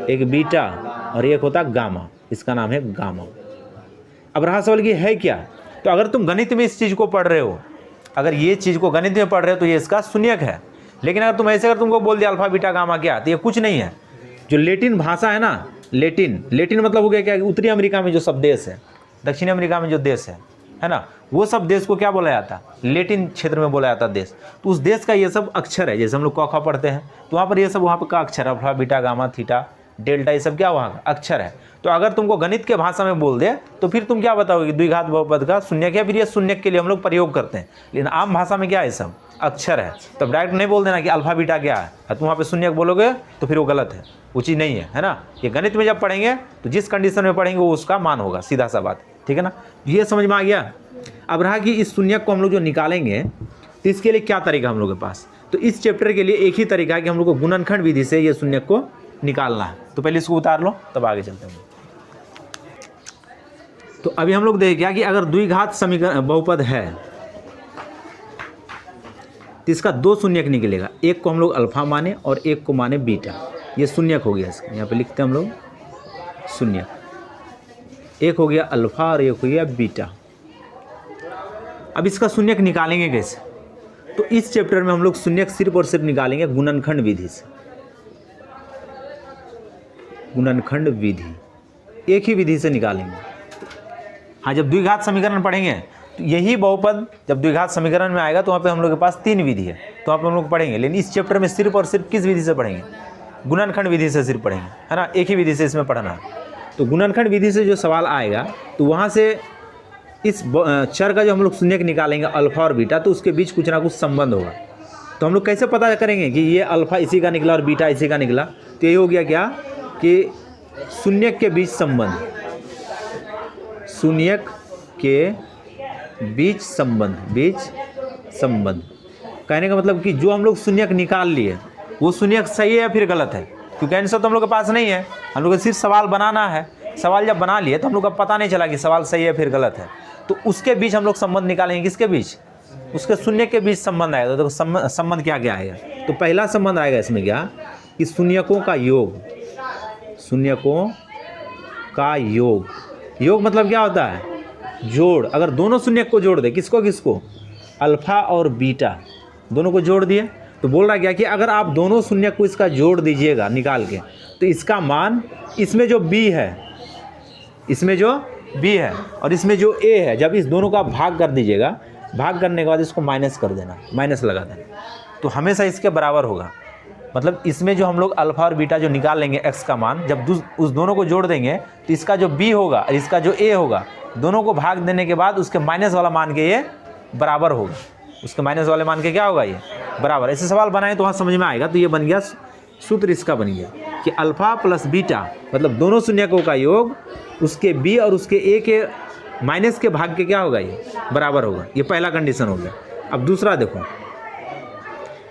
एक बीटा और एक होता गामा, इसका नाम है गामा। अब रहा सवाल कि है क्या, तो अगर तुम गणित में इस चीज़ को पढ़ रहे हो, अगर ये चीज़ को गणित में पढ़ रहे हो तो ये इसका शून्यक है। लेकिन अगर तुम ऐसे अगर तुमको बोल दिया अल्फा बीटा गामा क्या, तो ये कुछ नहीं है। जो लेटिन भाषा है ना, लेटिन मतलब हो गया क्या, उत्तरी अमेरिका में जो सब देश है, दक्षिणी अमेरिका में जो देश है ना, वो सब देश को क्या बोला जाता है, लेटिन क्षेत्र में बोला जाता है देश। तो उस देश का ये सब अक्षर है, जैसे हम लोग क ख पढ़ते हैं तो वहाँ पर ये सब वहाँ पर का अक्षर, alpha beta gamma theta delta, ये सब क्या वहाँ का अक्षर है। तो अगर तुमको गणित के भाषा में बोल दे तो फिर तुम क्या बताओगे, द्विघात बहुपद का शून्यक है। फिर ये शून्यक के लिए हम लोग प्रयोग करते हैं, लेकिन आम भाषा में क्या है, सब अक्षर है। तो डायरेक्ट नहीं बोल देना कि अल्फा बीटा क्या है, तुम वहाँ पे शून्यक बोलोगे तो फिर वो गलत है, वो चीज़ नहीं है ना। ये गणित में जब पढ़ेंगे तो जिस कंडीशन में पढ़ेंगे वो उसका मान होगा, सीधा सा बात, ठीक है ना। ये समझ में आ गया। अब रहा कि इस शून्यक को हम लोग जो निकालेंगे तो इसके लिए क्या तरीका हम लोग के पास, तो इस चैप्टर के लिए एक ही तरीका है कि हम लोग को गुणनखंड विधि से ये शून्यक को निकालना है। तो पहले इसको उतार लो तब आगे चलते हैं। तो अभी हम लोग देखें क्या कि अगर द्विघात समीकरण बहुपद है तो इसका 2 शून्यक निकलेगा, एक को हम लोग अल्फा माने और एक को माने बीटा। ये शून्यक हो गया, इसका यहाँ पे लिखते हैं हम लोग शून्यक। एक हो गया अल्फा और एक हो गया बीटा। अब इसका शून्यक निकालेंगे कैसे? तो इस चैप्टर में हम लोग शून्यक सिर्फ और सिर्फ निकालेंगे गुणनखंड विधि से। गुणनखंड विधि एक ही विधि से निकालेंगे। हाँ, जब द्विघात समीकरण पढ़ेंगे तो यही बहुपद जब द्विघात समीकरण में आएगा तो वहाँ पे हम लोग के पास 3 विधि है, तो वहाँ पे हम लोग पढ़ेंगे। लेकिन इस चैप्टर में सिर्फ और सिर्फ किस विधि से पढ़ेंगे? गुणनखंड विधि से सिर्फ पढ़ेंगे, है ना। एक ही विधि से इसमें पढ़ना है। तो गुणनखंड विधि से जो सवाल आएगा तो वहाँ से इस चर का जो हम लोग शून्यक निकालेंगे अल्फा और बीटा, तो उसके बीच कुछ ना कुछ संबंध होगा। तो हम लोग कैसे पता करेंगे कि ये अल्फा इसी का निकला और बीटा इसी का निकला? तो ये हो गया क्या कि शून्यक के बीच संबंध, शून्यक के बीच संबंध कहने का मतलब कि जो हम लोग शून्यक निकाल लिए वो शून्यक सही है या फिर गलत है, क्योंकि आंसर तो हम लोग के पास नहीं है, हम लोग को सिर्फ सवाल बनाना है। सवाल जब बना लिए तो हम लोग का पता नहीं चला कि सवाल सही है फिर गलत है, तो उसके बीच हम लोग संबंध निकालेंगे। किसके बीच? उसके शून्य के बीच संबंध आएगा। तो संबंध क्या क्या आएगा? तो पहला संबंध आएगा इसमें क्या कि शून्यकों का योग, शून्यकों का योग। योग मतलब क्या होता है? जोड़। अगर दोनों शून्यक को जोड़ दे, किसको किसको? अल्फा और बीटा दोनों को जोड़ दिए, तो बोल रहा क्या कि अगर आप दोनों शून्यक को इसका जोड़ दीजिएगा निकाल के, तो इसका मान इसमें जो b है, इसमें जो b है और इसमें जो a है, जब इस दोनों का भाग कर दीजिएगा, भाग करने के बाद इसको माइनस कर देना, माइनस लगा देना, तो हमेशा इसके बराबर होगा। मतलब इसमें जो हम लोग अल्फा और बीटा जो निकाल लेंगे x का मान, जब उस दोनों को जोड़ देंगे तो इसका जो b होगा और इसका जो a होगा, दोनों को भाग देने के बाद उसके माइनस वाला मान के ये बराबर होगा। उसके माइनस वाले मान के क्या होगा? ये बराबर। ऐसे सवाल बनाए तो वहाँ समझ में आएगा। तो ये बन गया सूत्र, इसका बन गया कि अल्फा प्लस बीटा मतलब दोनों शून्यकों का योग उसके b और उसके a के माइनस के भाग के क्या होगा? ये बराबर होगा। ये पहला कंडीशन हो गया। अब दूसरा देखो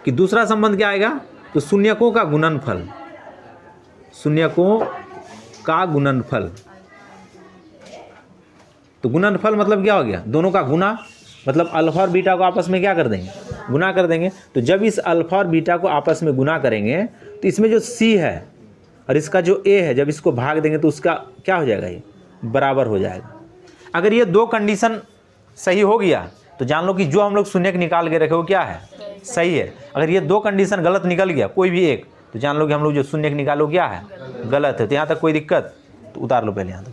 कि दूसरा संबंध क्या आएगा? तो शून्यकों का गुणनफल, शून्यकों का गुणनफल। तो गुणनफल मतलब क्या हो गया? दोनों का गुना, मतलब अल्फा और बीटा को आपस में क्या कर देंगे? गुना कर देंगे। तो जब इस अल्फा और बीटा को आपस में गुना करेंगे तो इसमें जो c है और इसका जो a है, जब इसको भाग देंगे तो उसका क्या हो जाएगा? ये बराबर हो जाएगा। अगर ये दो कंडीशन सही हो गया तो जान लो कि जो हम लोग शून्यक निकाल के रखे वो क्या है? सही है। अगर ये दो कंडीशन गलत निकल गया कोई भी एक, तो जान लो कि हम लोग जो शून्यक निकालो क्या है? गलत है। तो यहाँ तक कोई दिक्कत? तो उतार लो पहले यहाँ तक।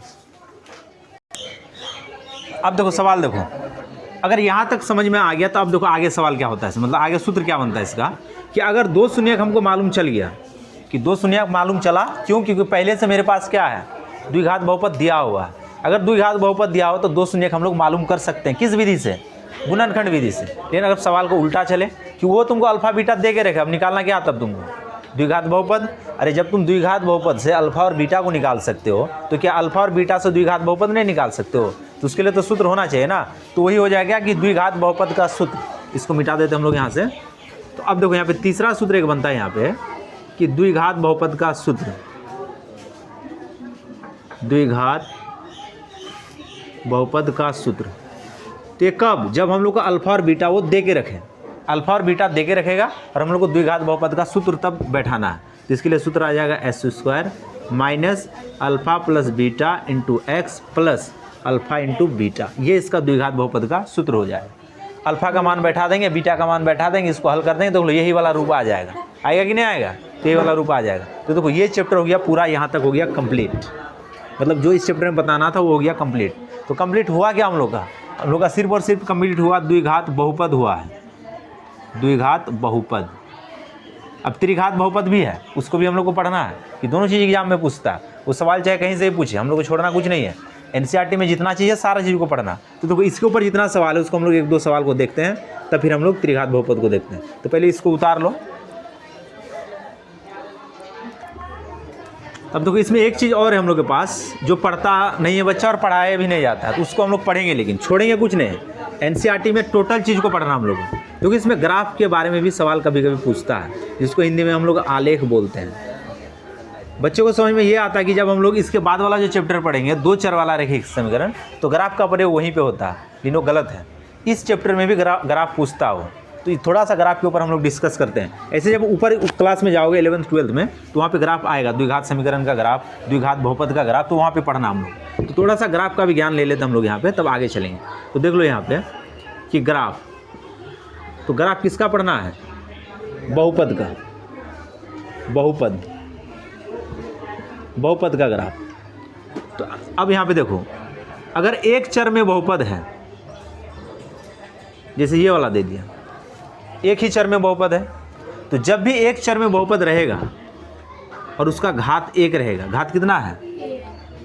अब देखो सवाल देखो, अगर यहाँ तक समझ में आ गया तो अब देखो आगे सवाल क्या होता है, मतलब आगे सूत्र क्या बनता है इसका कि अगर दो शून्यक हमको मालूम चल गया कि दो शून्यक मालूम चला, क्यों? क्योंकि पहले से मेरे पास क्या है? द्विघात बहुपद दिया हुआ है। अगर द्विघात बहुपद दिया हो तो दो शून्यक हम लोग मालूम कर सकते हैं। किस विधि से? गुणनखंड विधि से। लेकिन अगर सवाल को उल्टा चले कि वो तुमको अल्फा बीटा दे के रखे, अब निकालना क्या तब तुमको? द्विघात बहुपद। अरे जब तुम द्विघात बहुपद से अल्फा और बीटा को निकाल सकते हो तो क्या अल्फा और बीटा से द्विघात बहुपद नहीं निकाल सकते हो? तो उसके लिए तो सूत्र होना चाहिए ना। तो वही हो जाएगा कि द्विघात बहुपद का सूत्र। इसको मिटा देते हम लोग यहाँ से। तो अब देखो यहाँ पे तीसरा सूत्र एक बनता है यहाँ पे कि द्विघात बहुपद का सूत्र, द्विघात बहुपद का सूत्र। तो ये कब? जब हम लोग को अल्फा और बीटा वो दे के रखें, अल्फा और बीटा दे के रखेगा और हम लोग को द्विघात बहुपद का सूत्र तब बैठाना है। तो इसके लिए सूत्र आ जाएगा s² minus alpha plus beta into x plus alpha into beta. ये इसका द्विघात बहुपद का सूत्र हो जाएगा। अल्फा का मान बैठा देंगे, बीटा का मान बैठा देंगे, इसको हल कर देंगे तो यही वाला रूप आ जाएगा। आएगा कि नहीं आएगा? तो ये वाला रूप आ जाएगा। तो देखो ये चैप्टर हो गया पूरा, यहाँ तक हो गया कंप्लीट। मतलब जो इस चैप्टर में बताना था वो हो गया कंप्लीट। तो कंप्लीट हुआ क्या हम लोग का? हम लोग का सिर्फ और सिर्फ कंप्लीट हुआ द्विघात बहुपद हुआ है, द्विघात बहुपद। अब त्रिघात बहुपद भी है, उसको भी हम लोग को पढ़ना है कि दोनों चीज़ एग्जाम में पूछता है। वो सवाल चाहे कहीं से भी पूछे, हम लोग को छोड़ना कुछ नहीं है। एनसीईआरटी में जितना चाहिए सारा चीज़ को पढ़ना। तो देखो इसके ऊपर जितना सवाल है उसको हम लोग एक दो सवाल को देखते हैं, तब फिर हम लोग त्रिघात बहुपद को देखते हैं। तो पहले इसको उतार लो। अब देखो इसमें एक चीज़ और है हम लोग के पास जो पढ़ता नहीं है बच्चा और पढ़ाया भी नहीं जाता है, तो उसको हम लोग पढ़ेंगे लेकिन छोड़ेंगे कुछ नहीं। एनसीईआरटी में टोटल चीज़ को पढ़ना हम लोग को, क्योंकि इसमें ग्राफ के बारे में भी सवाल कभी कभी पूछता है, जिसको हिंदी में हम लोग आलेख बोलते हैं। बच्चों को समझ में ये आता है कि जब हम लोग इसके बाद वाला जो चैप्टर पढ़ेंगे दो चर वाला रैखिक समीकरण, तो ग्राफ का प्रयोग वहीं पे होता है, लेकिन वो गलत है। इस चैप्टर में भी ग्राफ पूछता हो, तो थोड़ा सा ग्राफ के ऊपर हम लोग डिस्कस करते हैं। ऐसे जब ऊपर क्लास में जाओगे 11th 12th में, तो वहाँ पे ग्राफ आएगा, द्विघात समीकरण का ग्राफ, द्विघात बहुपद का ग्राफ, तो वहाँ पे पढ़ना हम लोग। तो थोड़ा सा ग्राफ का भी ज्ञान ले लेते हम लोग यहाँ पे, तब आगे चलेंगे। तो देख लो यहाँ पे कि ग्राफ, तो ग्राफ किसका पढ़ना है? बहुपद का, बहुपद का ग्राफ। तो अब यहाँ पे देखो, अगर एक चर में बहुपद है, जैसे ये वाला दे दिया, एक ही चर में बहुपद है, तो जब भी एक चर में बहुपद रहेगा और उसका घात एक रहेगा, घात कितना है?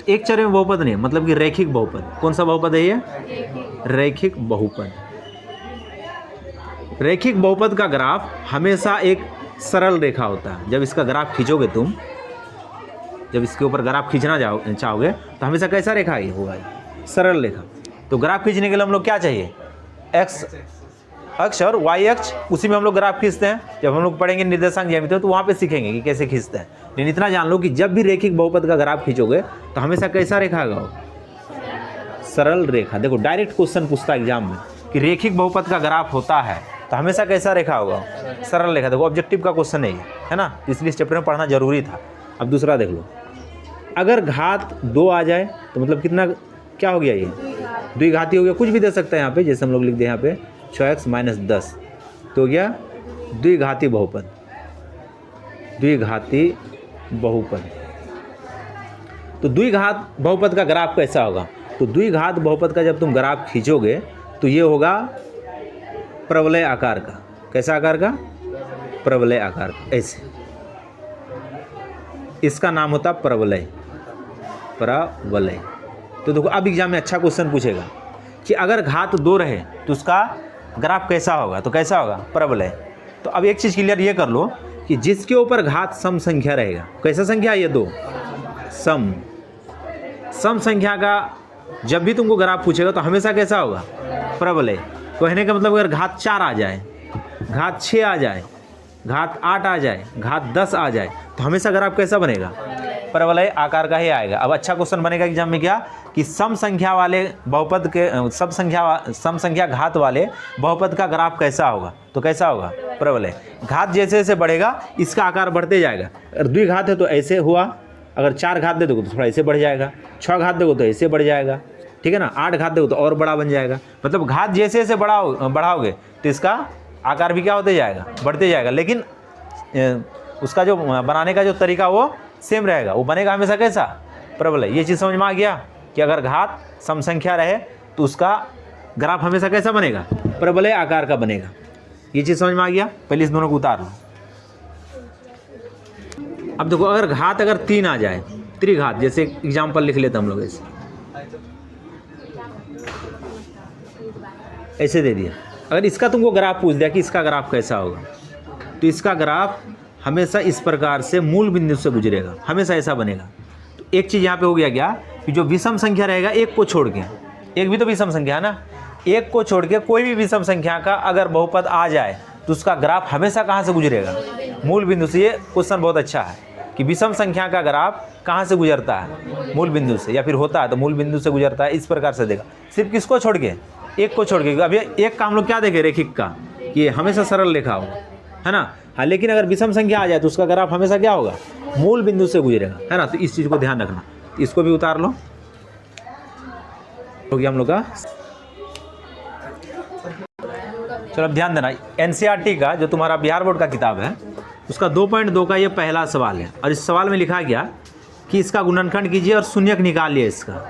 एक चर में बहुपद नहीं, मतलब कि रैखिक बहुपद। कौन सा बहुपद है ये? रैखिक बहुपद। रैखिक बहुपद का ग्राफ हमेशा एक सरल रेखा होता है। जब इसका ग्राफ खींचोगे तुम, जब इसके ऊपर ग्राफ खींचना चाहोगे तो हमेशा कैसा रेखा ये होगा? सरल रेखा। तो ग्राफ खींचने के लिए हम लोग क्या चाहिए? एक्स अक्ष और वाई अक्ष, उसी में हम लोग ग्राफ खींचते हैं। जब हम लोग पढ़ेंगे निर्देशांक ज्यामिति तो वहाँ पे सीखेंगे कि कैसे खींचते हैं। लेकिन इतना जान लो कि जब भी रैखिक बहुपद का ग्राफ खींचोगे तो हमेशा कैसा रेखा होगा? सरल रेखा। देखो डायरेक्ट क्वेश्चन पूछता है एग्जाम में कि रैखिक बहुपद का ग्राफ होता है तो हमेशा कैसा रेखा होगा? सरल रेखा। देखो ऑब्जेक्टिव का क्वेश्चन है ना, इसलिए इस चैप्टर में पढ़ना जरूरी था। अब दूसरा देख लो, अगर घात 2 आ जाए तो मतलब कितना, क्या हो गया? ये द्विघाती हो गया। कुछ भी दे सकता है यहाँ पे, जैसे हम लोग लिख दें यहाँ पे 6x - 10 तो हो गया द्विघाती बहुपद। द्विघाती बहुपद। तो द्विघात बहुपद का ग्राफ कैसा होगा? तो द्विघात बहुपद का जब तुम ग्राफ खींचोगे तो ये होगा प्रवलय आकार का। कैसा आकार का? प्रवलय आकार का। ऐसे इसका नाम होता प्रवलय। प्रवलय। तो देखो अब एग्जाम में अच्छा क्वेश्चन पूछेगा कि अगर घात 2 रहे तो उसका ग्राफ कैसा होगा? तो कैसा होगा? प्रवलय। तो अब एक चीज़ क्लियर ये कर लो कि जिसके ऊपर घात सम संख्या रहेगा, कैसा संख्या है ये? 2 सम संख्या का जब भी तुमको ग्राफ पूछेगा तो हमेशा कैसा होगा? प्रवलय। कहने का मतलब अगर घात 4 आ जाए, घात 6 आ जाए, घात 8 आ जाए, घात 10 आ जाए तो हमेशा ग्राफ कैसा बनेगा? प्रवलय आकार का ही आएगा। अब अच्छा क्वेश्चन बनेगा एग्जाम में क्या कि सम संख्या वाले बहुपद के सम संख्या घात वाले बहुपद का ग्राफ कैसा होगा? तो कैसा होगा? प्रवलय। घात जैसे जैसे बढ़ेगा इसका आकार बढ़ते जाएगा। अगर द्विघात है तो ऐसे हुआ, अगर 4 घात दे दोगे तो थोड़ा ऐसे बढ़ जाएगा, 6 घात दोगे तो ऐसे बढ़ जाएगा, ठीक है ना, 8 घात दोगे तो और बड़ा बन जाएगा। मतलब घात जैसे जैसे बढ़ाओगे तो इसका आकार भी क्या होते जाएगा? बढ़ते जाएगा। लेकिन उसका जो बनाने का जो तरीका वो सेम रहेगा, वो बनेगा हमेशा कैसा? प्रबल। ये चीज़ समझ में आ गया कि अगर घात सम संख्या रहे तो उसका ग्राफ हमेशा कैसा बनेगा? प्रबल आकार का बनेगा। ये चीज़ समझ में आ गया। पहले इस दोनों को उतार लो। अब देखो अगर घात अगर 3 आ जाए, त्रिघात, जैसे एग्जाम्पल लिख लेते हम लोग, ऐसे दे दिया। अगर इसका तुमको ग्राफ पूछ दिया कि इसका ग्राफ कैसा होगा, तो इसका ग्राफ हमेशा इस प्रकार से मूल बिंदु से गुजरेगा, हमेशा ऐसा बनेगा। तो एक चीज़ यहाँ पे हो गया क्या कि जो विषम संख्या रहेगा, एक को छोड़ के, एक भी तो विषम संख्या है ना, एक को छोड़ के कोई भी विषम संख्या का अगर बहुपद आ जाए तो उसका ग्राफ हमेशा कहाँ से गुजरेगा? मूल बिंदु से। ये क्वेश्चन बहुत अच्छा है कि विषम संख्या का ग्राफ कहाँ से गुजरता है? मूल बिंदु से, या फिर होता है तो मूल बिंदु से गुजरता है। इस प्रकार से देगा, सिर्फ किसको छोड़ के? एक को छोड़ के। अब एक का हम लोग क्या देखें रेखिक का, कि हमेशा सरल रेखा होगा, है ना। हाँ, लेकिन अगर विषम संख्या आ जाए तो उसका ग्राफ हमेशा क्या होगा? मूल बिंदु से गुजरेगा, है ना। तो इस चीज़ को ध्यान रखना। इसको भी उतार लो। हो गया हम लोग का। चलो अब ध्यान देना, एनसीईआरटी का जो तुम्हारा बिहार बोर्ड का किताब है उसका 2.2 का ये पहला सवाल है। और इस सवाल में लिखा गया कि इसका गुणनखंड कीजिए और शून्यक निकालिए। इसका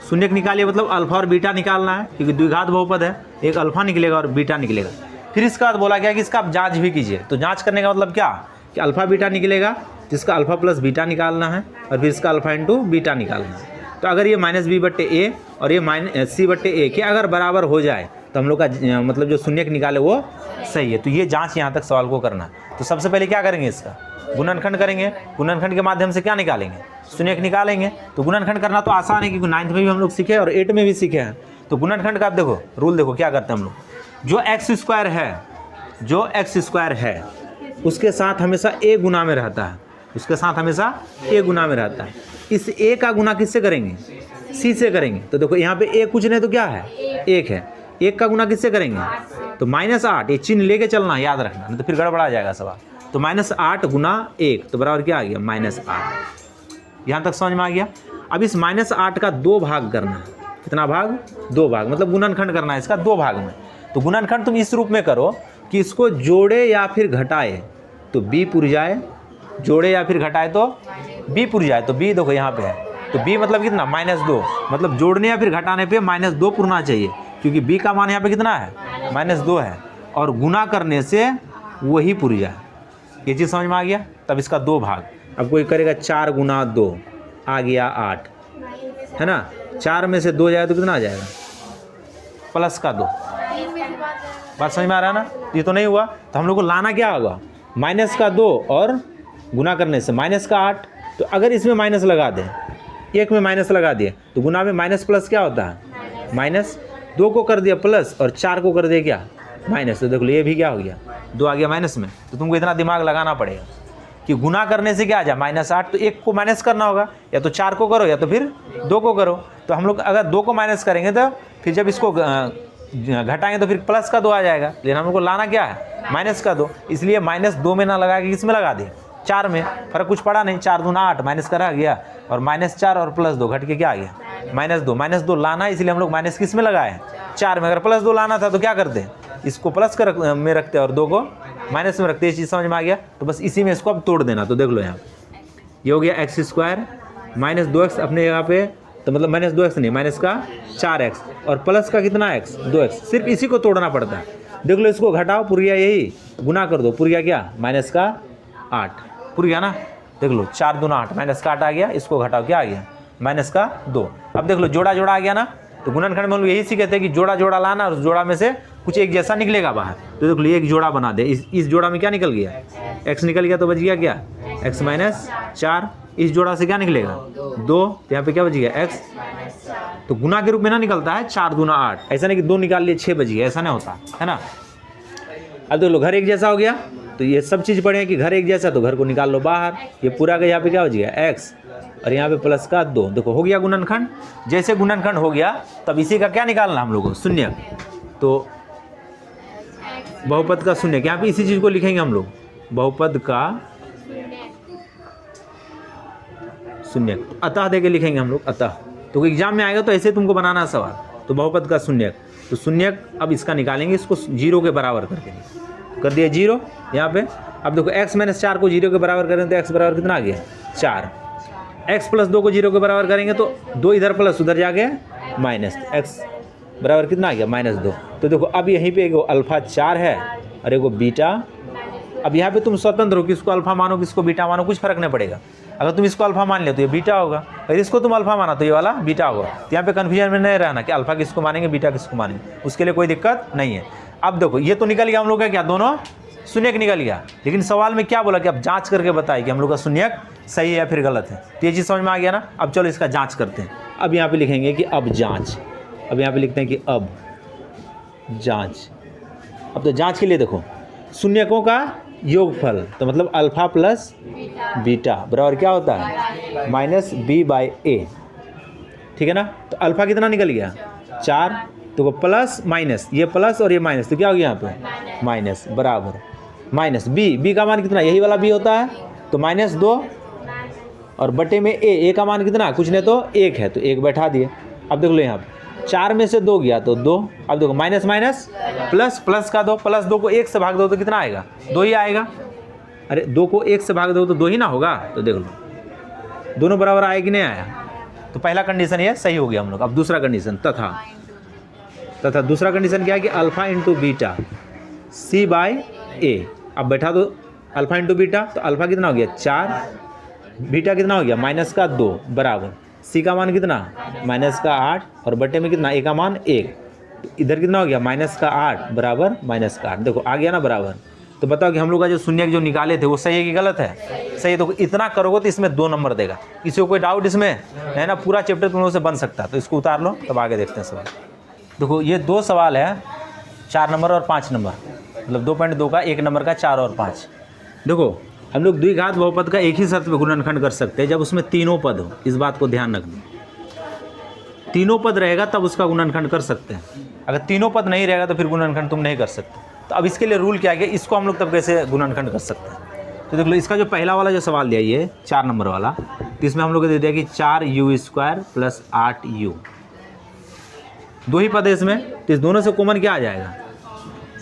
शून्यक निकालिए मतलब अल्फा और बीटा निकालना है, क्योंकि द्विघात बहुपद है, एक अल्फा निकलेगा और बीटा निकलेगा। फिर इसके बाद बोला गया कि इसका आप जांच भी कीजिए। तो जांच करने का मतलब क्या कि अल्फा बीटा निकलेगा तो इसका अल्फा प्लस बीटा निकालना है, और फिर इसका अल्फा इंटू बीटा निकालना है। तो अगर ये -b/a और ये -c/a के अगर बराबर हो जाए तो हम लोग का मतलब जो शून्यक निकाले वो सही है। तो ये जांच यहाँ तक सवाल को करना है। तो सबसे पहले क्या करेंगे? इसका गुणनखंड करेंगे। गुणनखंड के माध्यम से क्या निकालेंगे? शून्यक निकालेंगे। तो गुणनखंड करना तो आसान है, क्योंकि 9th में भी हम लोग सीखे और 8 में भी सीखे हैं। तो गुणनखंड का आप देखो रूल, देखो क्या करते हैं हम लोग। जो x स्क्वायर है उसके साथ हमेशा a गुना में रहता है, उसके साथ हमेशा a गुना में रहता है। इस a का गुना किससे करेंगे? c से करेंगे। तो देखो यहाँ पे a कुछ नहीं तो क्या है? 1 है। 1 का गुना किससे करेंगे? तो -8। ये चिन्ह लेके चलना, याद रखना, नहीं तो फिर गड़बड़ा जाएगा सवाल। तो -8 गुना 1 तो बराबर क्या आ गया? -8। यहाँ तक समझ में आ गया। अब इस -8 का 2 भाग करना है। कितना भाग, 2 भाग, मतलब गुणनखंड करना है इसका 2 भाग में। तो गुणनखंड तुम इस रूप में करो कि इसको जोड़े या फिर घटाए तो b पुर जाए, जोड़े या फिर घटाए तो b पुर जाए। तो b देखो यहाँ पे है, तो b मतलब कितना, -2, मतलब जोड़ने या फिर घटाने पे -2 पुरना चाहिए, क्योंकि b का मान यहाँ पे कितना है, -2 है, और गुना करने से वही पुर जाए। ये चीज़ समझ में आ गया। तब इसका 2 भाग। अब कोई करेगा 4 गुना 2 आ गया 8, है ना। 4 में से 2 जाए तो कितना आ जाएगा, प्लस का 2। बात समझ में आ रहा है ना। ये तो नहीं हुआ, तो हम लोग को लाना क्या होगा, माइनस का 2 और गुना करने से माइनस का 8। तो अगर इसमें माइनस लगा दें, एक में माइनस लगा दिए तो गुना में माइनस प्लस क्या होता है, माइनस। 2 को कर दिया प्लस और 4 को कर दिया क्या, माइनस। तो देख लो ये भी क्या हो गया, 2 आ गया माइनस में। तो तुमको इतना दिमाग लगाना पड़ेगा कि गुना करने से क्या आ जाए, -8। तो 1 को माइनस करना होगा, या तो 4 को करो या तो फिर 2 को करो। तो हम लोग अगर 2 को माइनस करेंगे तो फिर जब इसको घटाएंगे तो फिर प्लस का 2 आ जाएगा। लेकिन हम लोग को लाना क्या है, माइनस का 2। इसलिए -2 में ना लगा के किस में लगा दें, 4 में। फर्क कुछ पड़ा नहीं, 4 दूना 8, माइनस का रह गया, और -4 और +2 घट के क्या आ गया, -2 लाना है। इसलिए हम लोग माइनस किस में लगाए, 4 में। अगर +2 लाना था तो क्या करते, इसको प्लस में रखते और 2 को माइनस में रखते। ये चीज़ समझ में आ गया। तो बस इसी में इसको अब तोड़ देना। तो देख लो यहाँ ये हो गया x² -2x अपने यहाँ पे, तो मतलब -2x नहीं, माइनस का 4x और प्लस का कितना x, 2x। सिर्फ इसी को तोड़ना पड़ता है। देख लो इसको घटाओ, पुर गया, यही गुना कर दो, पुर गया क्या, -8 पुर गया ना। देख लो 4 दूना 8, -8 आ गया, इसको घटाओ क्या आ गया, -2। अब देख लो जोड़ा जोड़ा आ गया ना। तो गुणनखंड में हम लोग यही सीखे थे कि जोड़ा जोड़ा लाना और उस जोड़ा में से कुछ एक जैसा निकलेगा बाहर। तो देख लो एक जोड़ा बना दे, इस जोड़ा में क्या निकल गया, x निकल गया, तो बच गया क्या, x - 4। इस जोड़ा से क्या निकलेगा, 2, तो यहाँ पे क्या बच गया, x। तो गुना के रूप में ना निकलता है 4 दूना 8, ऐसा नहीं कि 2 निकाल लिए 6 बच गया, ऐसा नहीं होता है ना। अब देख लो घर एक जैसा हो गया। तो ये सब चीज़ पढ़े कि घर एक जैसा, तो घर को निकाल लो बाहर। ये पूरा का यहाँ पे क्या बच गया, x, और यहाँ पे प्लस का 2। देखो हो गया गुणनखंड। जैसे गुणनखंड हो गया तब इसी का क्या निकालना हम लोग को, शून्य। तो बहुपद का शून्य, यहाँ पे इसी चीज़ को लिखेंगे हम लोग, बहुपद का शून्य। अतः दे के लिखेंगे हम लोग, अतः। तो एग्जाम में आएगा तो ऐसे तुमको बनाना है सवाल। तो बहुपद का शून्य, तो शून्य अब इसका निकालेंगे, इसको 0 के बराबर कर देंगे, कर दिया 0 यहाँ पे। अब देखो x - 4 को 0 के बराबर करें तो x बराबर कितना आ गया, 4। x + 2 को 0 के बराबर करेंगे तो 2 इधर प्लस उधर जाके माइनस, तो x बराबर कितना आ गया, -2। तो देखो अब यहीं पे एगो अल्फा 4 है और एगो बीटा। अब यहाँ पे तुम स्वतंत्र हो, किसको अल्फा मानो किसको बीटा मानो, कुछ फर्क नहीं पड़ेगा। अगर तुम इसको अल्फा मान ले तो ये बीटा होगा, अगर इसको तुम अल्फा माना तो ये वाला बीटा होगा। तो यहाँ पे कन्फ्यूजन में नहीं रहना कि अल्फा किसको मानेंगे बीटा किसको मानेंगे, उसके लिए कोई दिक्कत नहीं है। अब देखो ये तो निकल गया हम लोग का क्या, दोनों शून्यक निकल गया। लेकिन सवाल में क्या बोला कि अब जांच करके बताए कि हम लोग का शून्यक सही है या फिर गलत है। तो ये चीज़ समझ में आ गया ना। अब चलो इसका जांच करते हैं। अब यहाँ पे लिखेंगे कि अब जांच, अब यहाँ पे लिखते हैं कि अब जांच। अब तो जांच के लिए देखो शून्यकों का योगफल, तो मतलब अल्फा प्लस बीटा बराबर क्या होता है, -b/a, ठीक है ना। तो अल्फा कितना निकल गया, 4। तो वो प्लस माइनस, ये प्लस और ये माइनस, तो क्या हो गया यहाँ पे, माइनस बराबर माइनस b का मान कितना, यही वाला b होता है, तो -2 और बटे में a का मान कितना, कुछ नहीं तो 1 है, तो 1 बैठा दिए। अब देख लो यहाँ पे 4 में से 2 गया तो 2। अब देखो माइनस माइनस प्लस, प्लस का 2, प्लस 2 को 1 से भाग दो तो कितना आएगा, 2 ही आएगा। अरे 2 को 1 से भाग दो तो 2 ही ना होगा। तो देख लो दोनों बराबर आए कि नहीं आया। तो पहला कंडीशन ये सही हो गया हम लोग। अब दूसरा कंडीशन, तथा दूसरा कंडीशन क्या है कि अल्फा इंटू बीटा c/a। अब बैठा दो अल्फा इंटू बीटा, तो अल्फा कितना हो गया 4, बीटा कितना हो गया -2 बराबर सी का मान कितना -8 और बटे में कितना a का मान 1, इधर कितना हो गया -8 बराबर -8। देखो आ गया ना बराबर। तो बताओ कि हम लोग का जो शून्य जो निकाले थे वो सही है कि गलत है, सही है। तो इतना करोगे तो इसमें 2 नंबर देगा। किसी को कोई डाउट इसमें है ना, पूरा चैप्टर तुम लोगों से बन सकता है। तो इसको उतार लो, तब आगे देखते हैं सवाल। देखो ये 2 सवाल है, 4 नंबर और 5 नंबर, मतलब 2.2 का 1 नंबर का 4 और 5। देखो हम लोग द्विघात बहुपद का एक ही शर्त पे गुणनखंड कर सकते हैं, जब उसमें तीनों पद हो। इस बात को ध्यान रखना, तीनों पद रहेगा तब उसका गुणनखंड कर सकते हैं। अगर तीनों पद नहीं रहेगा तो फिर गुणनखंड तुम नहीं कर सकते। तो अब इसके लिए रूल क्या है, इसको हम लोग तब कैसे गुणनखंड कर सकते हैं। तो देख लो इसका जो पहला वाला जो सवाल दिया ये 4 नंबर वाला, तो इसमें हम लोग को दे दिया कि 4u² + 8u, दो ही पद है इसमें, तो इस दोनों से कॉमन क्या आ जाएगा,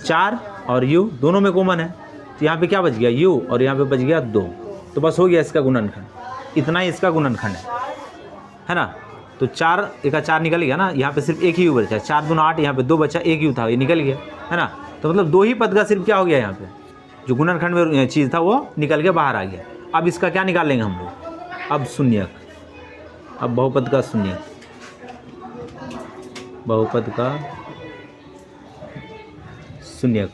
4 और u दोनों में कॉमन है, तो यहाँ पे क्या बच गया u और यहाँ पे बच गया 2, तो बस हो गया इसका गुणनखंड, इतना ही इसका गुणनखंड है ना। तो 4 एक 4 निकल गया ना, यहाँ पे सिर्फ एक ही u बचा, 4 दूना 8, यहाँ पे 2 बचा, एक u था, ये निकल गया है ना। तो मतलब दो ही पद का सिर्फ क्या हो गया, यहाँ पे जो गुणनखंड में चीज़ था वो निकल के बाहर आ गया। अब इसका क्या निकाल लेंगे हम लोग, अब शून्यक, अब बहुपद का शून्यक, बहुपद का शून्यक।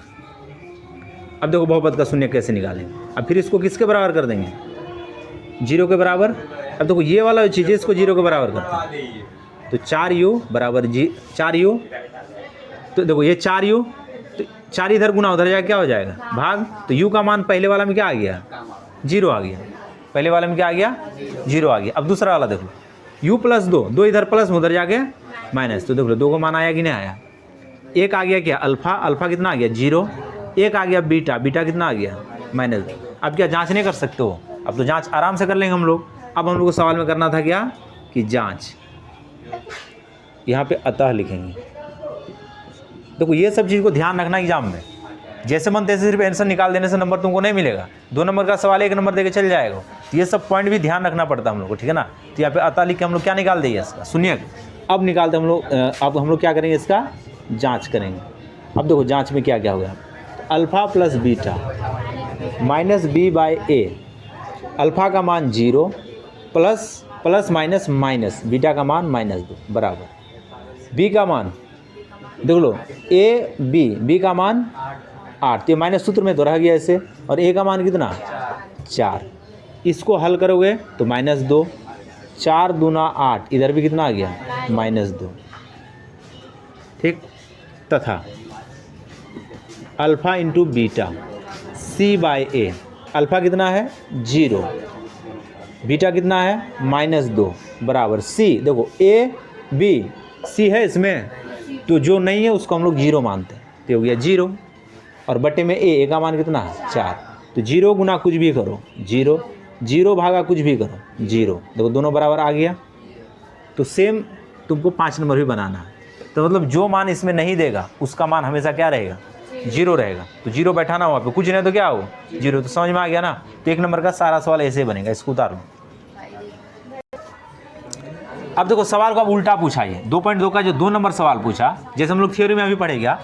अब देखो बहुपद का शून्यक कैसे निकालेंगे, अब फिर इसको किसके बराबर कर देंगे, 0 के बराबर। अब देखो ये वाला जो चीज़ है इसको 0 के बराबर करते हैं, तो 4u बराबर 4u, तो देखो ये 4u, तो 4 इधर गुना उधर जाए क्या हो जाएगा, भाग, तो u का मान पहले वाला में क्या आ गया, 0 आ गया, पहले वाले में क्या आ गया, 0 आ गया। अब दूसरा वाला देखो, u प्लस 2, 2 इधर प्लस में उधर जाके माइनस, तो देख लो 2 का मान आया कि नहीं आया, एक आ गया क्या अल्फा, अल्फा कितना आ गया 0, एक आ गया बीटा, बीटा कितना आ गया -2। अब क्या जांच नहीं कर सकते हो, अब तो जांच आराम से कर लेंगे हम लोग। अब हम लोग को सवाल में करना था क्या कि जांच, यहाँ पे अतः लिखेंगे। देखो ये सब चीज़ को ध्यान रखना एग्जाम में, जैसे मन तैसे सिर्फ आंसर निकाल देने से नंबर तुमको नहीं मिलेगा, 2 नंबर का सवाल 1 नंबर देके चल जाएगा, तो ये सब पॉइंट भी ध्यान रखना पड़ता है हम लोग को, ठीक है ना। तो यहाँ पे अतः लिख के हम लोग क्या निकाल देंगे इसका शून्यक। अब निकालते हम लोग, अब हम लोग क्या करेंगे, इसका जाँच करेंगे। अब देखो जाँच में क्या क्या होगा, alpha plus beta minus B by A, alpha का मान 0 प्लस माइनस माइनस बीटा का मान -2 बराबर बी का मान देख लो ए बी का मान 8, तो ये माइनस सूत्र में तो रह गया ऐसे, और ए का मान कितना 4, इसको हल करोगे तो -2, 4 दूना 8, इधर भी कितना आ गया -2, ठीक। तथा alpha into beta C by A, alpha कितना है 0, बीटा कितना है -2 बराबर सी, देखो ए बी सी है इसमें, तो जो नहीं है उसको हम लोग 0 मानते हैं, तो हो गया 0, और बटे में ए का मान कितना है 4, तो 0 गुना कुछ भी करो 0, 0 भागा कुछ भी करो 0, देखो दोनों बराबर आ गया। तो सेम तुमको 5 नंबर भी बनाना है, तो मतलब जो मान इसमें नहीं देगा उसका मान हमेशा क्या रहेगा 0 रहेगा, तो 0 बैठाना वहाँ पे, कुछ नहीं तो क्या हो 0, तो समझ में आ गया ना। तो 1 नंबर का सारा सवाल ऐसे ही बनेगा, इसको उतार लो। अब देखो सवाल को अब उल्टा पूछा, ये 2.2 का जो 2 नंबर सवाल पूछा, जैसे हम लोग थ्योरी में अभी पढ़ेगा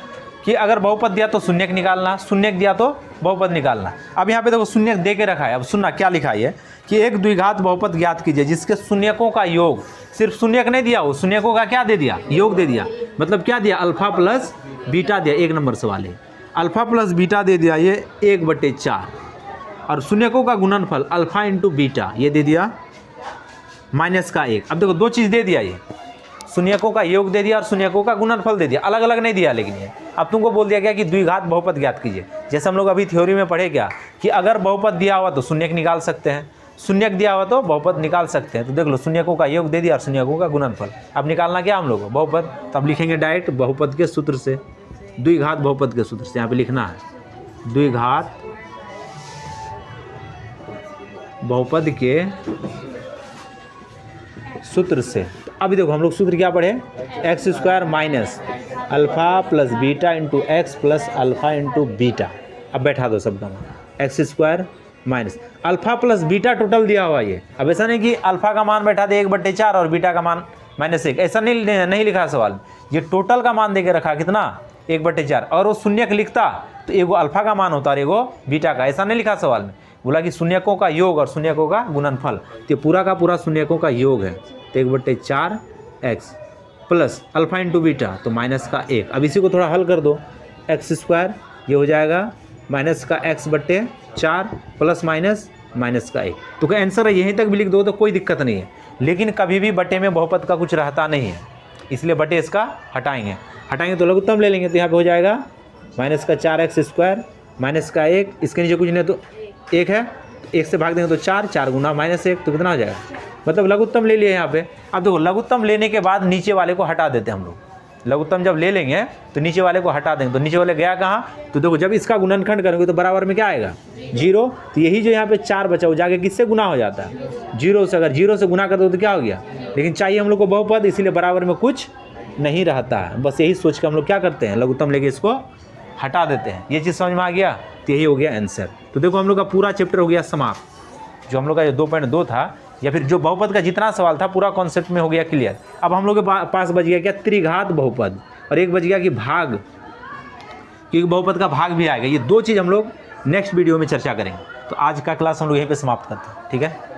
कि अगर बहुपद दिया तो शून्यक निकालना, शून्यक दिया तो बहुपद निकालना। अब यहाँ पे देखो शून्यक दे के रखा है, अब सुनना क्या लिखा है कि एक द्विघात बहुपद ज्ञात कीजिए जिसके शून्यकों का योग, सिर्फ शून्यक नहीं दिया, वो शून्यकों का क्या दे दिया, योग दे दिया, मतलब क्या दिया अल्फा प्लस बीटा दिया। 1 नंबर सवाल है, अल्फा प्लस बीटा दे दिया ये 1/4, और शून्यकों का गुणनफल अल्फा इंटू बीटा ये दे दिया -1। अब देखो 2 चीज़ दे दिया, ये शून्यकों का योग दे दिया और शून्यकों का गुणनफल दे दिया, अलग अलग नहीं दिया। लेकिन ये अब तुमको बोल दिया गया कि द्विघात बहुपद ज्ञात कीजिए, जैसे हम लोग अभी थ्योरी में पढ़े क्या कि अगर बहुपद दिया हुआ तो शून्यक निकाल सकते हैं, शून्यक दिया हुआ तो बहुपद निकाल सकते हैं। तो देख लो शून्यकों का योग दे दिया और शून्यकों का गुणनफल, अब निकालना क्या हम लोग को बहुपद, तब लिखेंगे डायरेक्ट बहुपद के सूत्र से, द्विघात बहुपद के सूत्र से। यहाँ पे लिखना है द्विघात बहुपद के सूत्र से। तो अभी देखो हम लोग सूत्र क्या पढ़े, x² minus alpha plus beta into x plus alpha into beta. अब बैठा दो सबका मान, x² minus alpha plus beta total दिया हुआ ये। अब ऐसा नहीं कि अल्फ़ा का मान बैठा दे 1/4 और बीटा का मान -1, ऐसा नहीं लिखा सवाल, ये टोटल का मान दे के रखा कितना 1/4, और वो शून्यक लिखता तो एगो अल्फ़ा का मान होता और एगो बीटा का, ऐसा नहीं लिखा सवाल में। बोला कि शून्यकों का योग और शून्यकों का गुणनफल, तो पूरा का पूरा शून्यकों का योग है, तो 1/4x plus alpha into beta तो -1। अब इसी को थोड़ा हल कर दो, x² ये हो जाएगा -x/4 प्लस -1। तो क्या आंसर है, यहीं तक भी लिख दो तो कोई दिक्कत नहीं है, लेकिन कभी भी बटे में बहुपद का कुछ रहता नहीं है, इसलिए बटे इसका हटाएंगे तो लघुत्तम ले लेंगे, तो यहाँ पे हो जाएगा -4x² -1, इसके नीचे कुछ नहीं तो 1 है, 1 से भाग देंगे तो 4 गुना -1, तो कितना हो जाएगा, मतलब लघुत्तम ले लिए यहाँ पे। अब देखो लघुत्तम लेने के बाद नीचे वाले को हटा देते हैं हम लोग, लघुत्तम जब ले लेंगे तो नीचे वाले को हटा देंगे, तो नीचे वाले गया कहाँ, तो देखो जब इसका गुणनखंड करेंगे तो बराबर में क्या आएगा 0, तो यही जो यहाँ पे 4 बचा वो जाके किससे गुना हो जाता है 0 से, अगर 0 से गुना कर दो तो क्या हो गया, लेकिन चाहिए हम लोग को बहुपद, इसीलिए बराबर में कुछ नहीं रहता है। बस यही सोच के हम लोग क्या करते हैं, लघुत्तम लेके इसको हटा देते हैं। ये चीज़ समझ में आ गया, तो यही हो गया आंसर। तो देखो हम लोग का पूरा चैप्टर हो गया समाप्त। जो हम लोग का 2.2 था, या फिर जो बहुपद का जितना सवाल था पूरा कॉन्सेप्ट में हो गया क्लियर। अब हम लोग के पास बच गया क्या, त्रिघात बहुपद, और एक बच गया कि भाग, क्योंकि बहुपद का भाग भी आएगा। ये दो चीज़ हम लोग नेक्स्ट वीडियो में चर्चा करेंगे। तो आज का क्लास हम लोग यहीं पे समाप्त करते हैं, ठीक है।